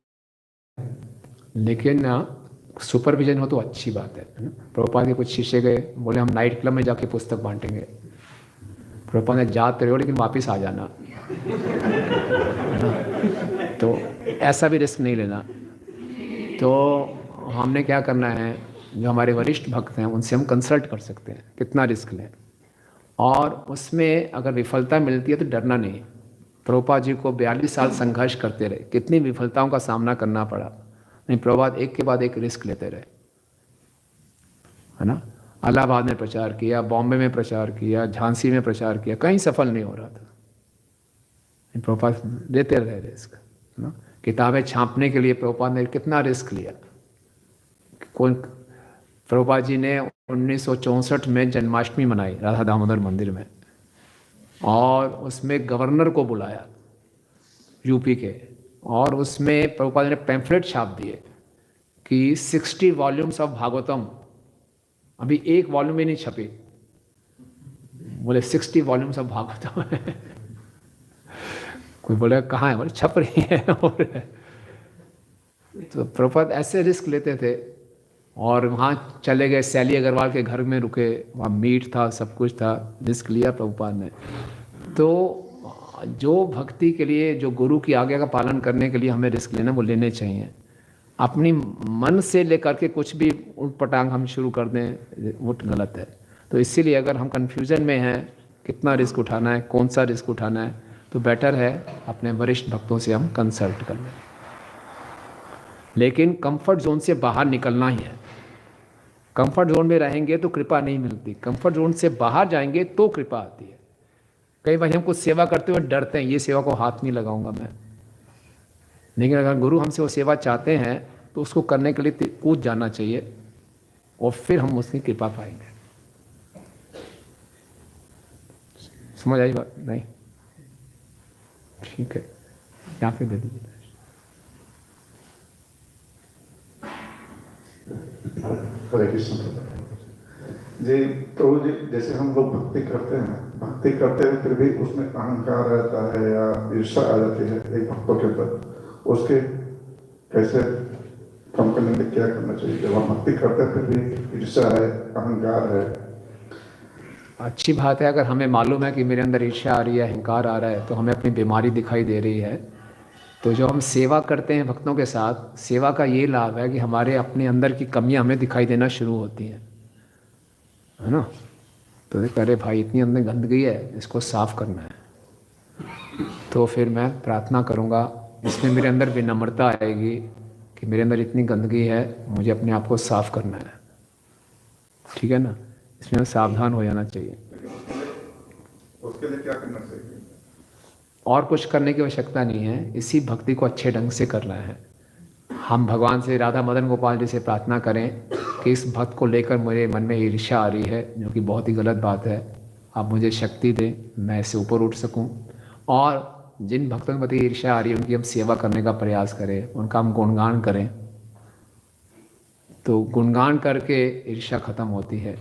लेकिन सुपरविजन हो तो अच्छी बात है ना। प्रभुपाद के कुछ शिष्य गए, बोले हम नाइट क्लब में जाके पुस्तक बांटेंगे। प्रभुपाद ने जाते रहो लेकिन वापस आ जाना। तो ऐसा भी रिस्क नहीं लेना। तो हमने क्या करना है, जो हमारे वरिष्ठ भक्त हैं उनसे हम कंसल्ट कर सकते हैं कितना रिस्क लें, और उसमें अगर विफलता मिलती है तो डरना नहीं। प्रभुपाद जी को 42 साल संघर्ष करते रहे, कितनी विफलताओं का सामना करना पड़ा, नहीं प्रभुपाद एक के बाद एक रिस्क लेते रहे, है ना। इलाहाबाद में प्रचार किया, बॉम्बे में प्रचार किया, झांसी में प्रचार किया, कहीं सफल नहीं हो रहा था। प्रभुपाद देते रहे रिस्क, है ना। किताबें छापने के लिए प्रभुपाद ने कितना रिस्क लिया। कौन प्रभुपाद जी ने 1964 में जन्माष्टमी मनाई राधा दामोदर मंदिर में, और उसमें गवर्नर को बुलाया यूपी के, और उसमें प्रभुपाद ने पैम्फलेट छाप दिए कि 60 वॉल्यूम्स ऑफ भागवतम, अभी एक वॉल्यूम ही नहीं छपी, बोले 60 वॉल्यूम्स ऑफ भागवतम है। कोई बोले कहाँ है, बोले छप रही है। और तो प्रभुपाद ऐसे रिस्क लेते थे, और वहाँ चले गए, सैली अग्रवाल के घर में रुके, वहाँ मीट था, सब कुछ था, रिस्क लिया प्रभुपाद ने। तो जो भक्ति के लिए, जो गुरु की आज्ञा का पालन करने के लिए हमें रिस्क लेना, वो लेने चाहिए। अपनी मन से लेकर के कुछ भी उठपटांग हम शुरू कर दें, वो गलत है। तो इसीलिए अगर हम कन्फ्यूजन में हैं कितना रिस्क उठाना है, कौन सा रिस्क उठाना है, तो बेटर है अपने वरिष्ठ भक्तों से हम कंसल्ट कर लें। लेकिन कंफर्ट जोन से बाहर निकलना ही है। कंफर्ट जोन में रहेंगे तो कृपा नहीं मिलती, कंफर्ट जोन से बाहर जाएंगे तो कृपा आती है। कई बार हम कुछ सेवा करते हुए डरते हैं, ये सेवा को हाथ नहीं लगाऊंगा मैं, लेकिन अगर गुरु हमसे वो सेवा चाहते हैं तो उसको करने के लिए कूद जाना चाहिए, और फिर हम उसकी कृपा पाएंगे। समझ आई बात? नहीं, ठीक है, यहाँ पे दे दीजिए। हरे कृष्ण जी। प्रभु जी, जैसे हम लोग भक्ति करते हैं, भक्ति करते हैं फिर भी उसमें अहंकार रहता है या ईर्ष्या आ जाती है एक भक्तों के ऊपर, उसके कैसे कम करने में क्या करना चाहिए? जब हम भक्ति करते हैं फिर भी ईर्ष्या है, अहंकार है। अच्छी बात है, अगर हमें मालूम है कि मेरे अंदर ईर्ष्या आ रही है, अहंकार आ रहा है, तो हमें अपनी बीमारी दिखाई दे रही है। तो जो हम सेवा करते हैं भक्तों के साथ, सेवा का ये लाभ है कि हमारे अपने अंदर की कमियां हमें दिखाई देना शुरू होती हैं, है ना। तो अरे भाई इतनी अंदर गंदगी है, इसको साफ करना है। तो फिर मैं प्रार्थना करूँगा, इसमें मेरे अंदर विनम्रता आएगी कि मेरे अंदर इतनी गंदगी है, मुझे अपने आप को साफ करना है, ठीक है ना। इसमें सावधान हो जाना चाहिए। उसके लिए क्या करना चाहिए? और कुछ करने की आवश्यकता नहीं है, इसी भक्ति को अच्छे ढंग से करना है। हम भगवान से, राधा मदन गोपाल जी से प्रार्थना करें कि इस भक्त को लेकर मेरे मन में ईर्ष्या आ रही है, जो कि बहुत ही गलत बात है, आप मुझे शक्ति दें, मैं इससे ऊपर उठ सकूं। और जिन भक्तों के प्रति ईर्ष्या आ रही है उनकी हम सेवा करने का प्रयास करें, उनका हम गुणगान करें, तो गुणगान करके ईर्ष्या खत्म होती है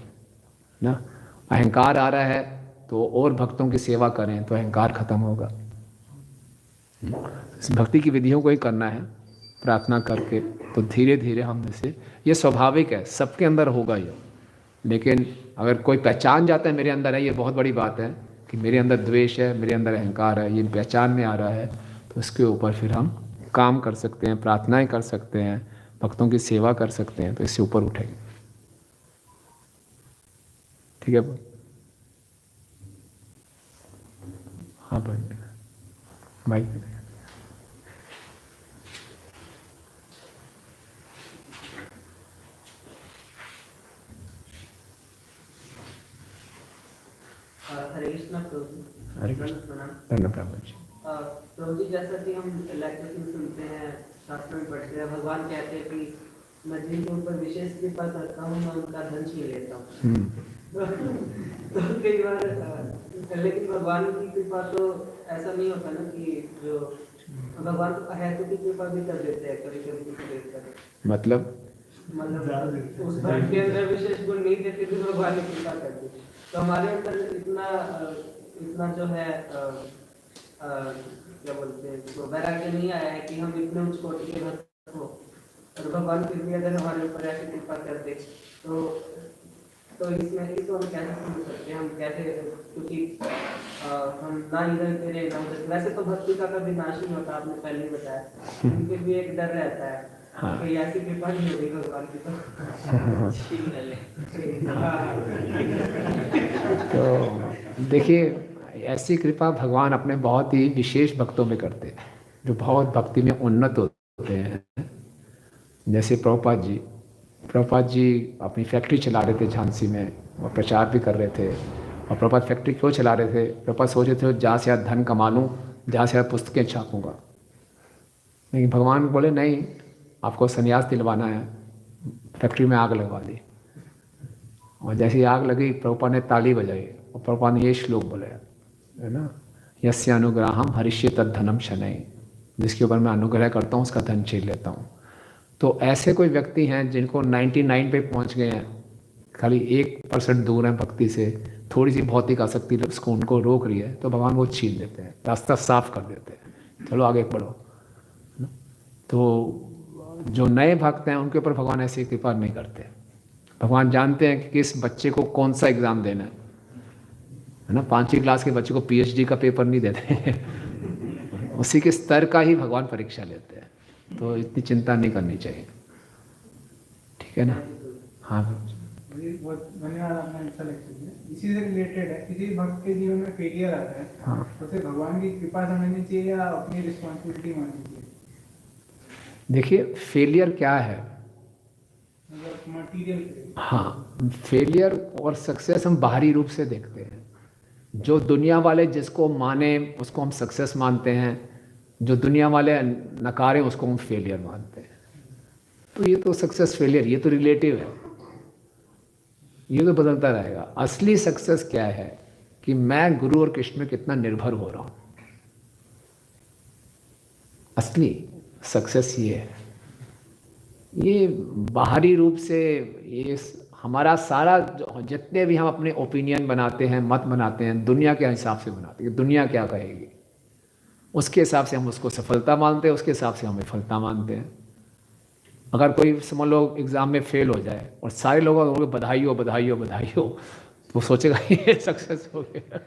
ना। अहंकार आ रहा है तो और भक्तों की सेवा करें तो अहंकार खत्म होगा। इस भक्ति की विधियों को ही करना है प्रार्थना करके, तो धीरे धीरे हम जैसे, ये स्वाभाविक है, सबके अंदर होगा ये। लेकिन अगर कोई पहचान जाता है मेरे अंदर है, ये बहुत बड़ी बात है कि मेरे अंदर द्वेष है, मेरे अंदर अहंकार है, ये पहचान में आ रहा है, तो इसके ऊपर फिर हम काम कर सकते हैं, प्रार्थनाएं कर सकते हैं, भक्तों की सेवा कर सकते हैं, तो इससे ऊपर उठेंगे। ठीक है हाँ भाई हरे कृष्णा प्रभु जी। हरे कृष्ण। धन्यवाद जी। प्रभु जी, जैसा कि हम लेक्चर में सुनते हैं, शास्त्र में पढ़ते हैं, भगवान कहते हैं कि मैं जिनके ऊपर विशेष कृपा करता हूँ मैं उनका धन छीन लेता हूँ। तो कई बार लेकिन भगवान की कृपा तो ऐसा नहीं होता ना कि जो भगवान तो है तो की कृपा भी कर देते हैं कभी कभी। मतलब उस भक्त के अंदर विशेष गुण नहीं देते तो भगवान ने कृपा कर दी। तो हमारे अंदर इतना जो है क्या बोलते हैं, तो वैराग्य नहीं आया है कि हम इतने उच्च कोटि के भक्त हो, और भगवान फिर भी अगर हमारे ऊपर ऐसी कृपा कर दे तो इसमें इसको हम कैसे समझ सकते हैं, हम कैसे, क्योंकि हम ना इधर तेरे ना उधर। वैसे तो भक्ति का कभी नाश नहीं होता, आपने पहले ही बताया, लेकिन फिर भी एक डर रहता है। हाँ। कि ऐसी कृपा नहीं होगी भगवान की तो देखिए, ऐसी कृपा भगवान अपने बहुत ही विशेष भक्तों में करते हैं जो बहुत भक्ति में उन्नत होते हैं। जैसे प्रभुपाद जी अपनी फैक्ट्री चला रहे थे झांसी में, और प्रचार भी कर रहे थे। और प्रभुपाद फैक्ट्री क्यों चला रहे थे? प्रभुपाद सोच रहे थे जहाँ से धन कमा लूँ, जहाँ से पुस्तकें छापूँगा। लेकिन भगवान बोले नहीं, आपको संन्यास दिलवाना है, फैक्ट्री में आग लगवा दी। और जैसी आग लगी, प्रभुपाद ने ताली बजाई और प्रभुपाद ने ये श्लोक बोले, है ना, यस्य अनुग्रहम हरिष्ये तद्धनम शनैः, जिसके ऊपर मैं अनुग्रह करता हूँ उसका धन छीन लेता हूँ। तो ऐसे कोई व्यक्ति हैं जिनको 99 पे पहुँच गए हैं, खाली 1% दूर हैं भक्ति से, थोड़ी सी भौतिक आसक्ति उसको उनको रोक रही है, तो भगवान वो छीन देते हैं, रास्ता साफ कर देते हैं, चलो आगे बढ़ो। तो जो नए भक्त हैं उनके ऊपर भगवान ऐसी कृपा नहीं करते। भगवान जानते हैं कि किस बच्चे को कौन सा एग्ज़ाम देना है ना, 5वीं क्लास के बच्चे को PhD का पेपर नहीं देते उसी के स्तर का ही भगवान परीक्षा लेते हैं, तो इतनी चिंता नहीं करनी चाहिए, ठीक है ना। हाँ बहुत धन्यवाद, आपने अच्छा लेक्चर दिया। इसी से रिलेटेड है, किसी भक्त के जीवन में फेलियर आता है, हाँ, तो उसे भगवान की कृपा समझनी चाहिए या अपनी रिस्पॉन्सिबिलिटी माननी चाहिए? देखिए फेलियर क्या है, मतलब मटीरियल। हाँ, फेलियर और सक्सेस हम बाहरी रूप से देखते हैं। जो दुनिया वाले जिसको माने उसको हम सक्सेस मानते हैं, जो दुनिया वाले नकारें उसको हम फेलियर मानते हैं। तो ये तो सक्सेस फेलियर ये तो रिलेटिव है, ये तो बदलता रहेगा। असली सक्सेस क्या है कि मैं गुरु और कृष्ण में कितना निर्भर हो रहा हूँ, असली सक्सेस ये है। ये बाहरी रूप से ये हमारा सारा जितने भी हम अपने ओपिनियन बनाते हैं, मत बनाते हैं, दुनिया के हिसाब से बनाते हैं, दुनिया क्या कहेगी उसके हिसाब से हम उसको सफलता मानते हैं, उसके हिसाब से हम विफलता मानते हैं। अगर कोई समझ लो एग्ज़ाम में फेल हो जाए और सारे लोगों को बधाई हो बधाई हो बधाई हो, तो सोचेगा ये सक्सेस हो गया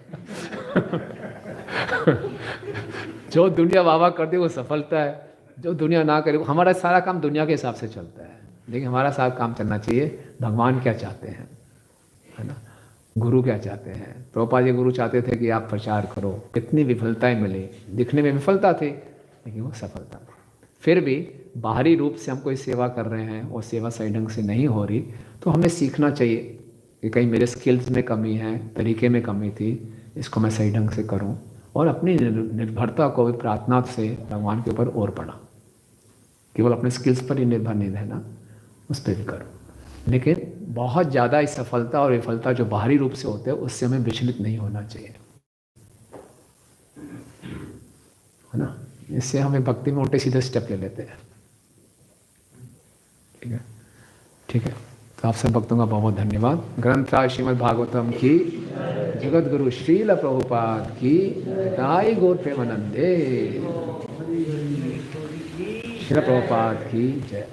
जो दुनिया वाह कर दे वो सफलता है, जो दुनिया ना करे। हमारा सारा काम दुनिया के हिसाब से चलता है, लेकिन हमारा सारा काम चलना चाहिए भगवान क्या चाहते हैं, है ना, गुरु क्या चाहते हैं। प्रभुपाद जी गुरु चाहते थे कि आप प्रचार करो, कितनी विफलताएं मिली, दिखने में विफलता थी लेकिन वो सफलता थी। फिर भी बाहरी रूप से हम कोई सेवा कर रहे हैं और सेवा सही ढंग से नहीं हो रही, तो हमें सीखना चाहिए कि कहीं मेरे स्किल्स में कमी है, तरीके में कमी थी, इसको मैं सही ढंग से करूं और अपनी निर्भरता को भी प्रार्थना से भगवान के ऊपर और बढ़ा। केवल अपने स्किल्स पर ही निर्भर नहीं रहना, उस पर भी करो। लेकिन बहुत ज़्यादा इस सफलता और विफलता जो बाहरी रूप से होते हैं उससे हमें विचलित नहीं होना चाहिए, है ना। इससे हमें भक्ति में उल्टे सीधे स्टेप ले लेते हैं, ठीक है, ठीक है। तो आप सब भक्तों का बहुत बहुत धन्यवाद। ग्रंथ श्रीमद् भागवतम की, जगत गुरु श्रील प्रभुपाद की, ताई गौर प्रेमानंदे, श्रील प्रभुपाद की जय।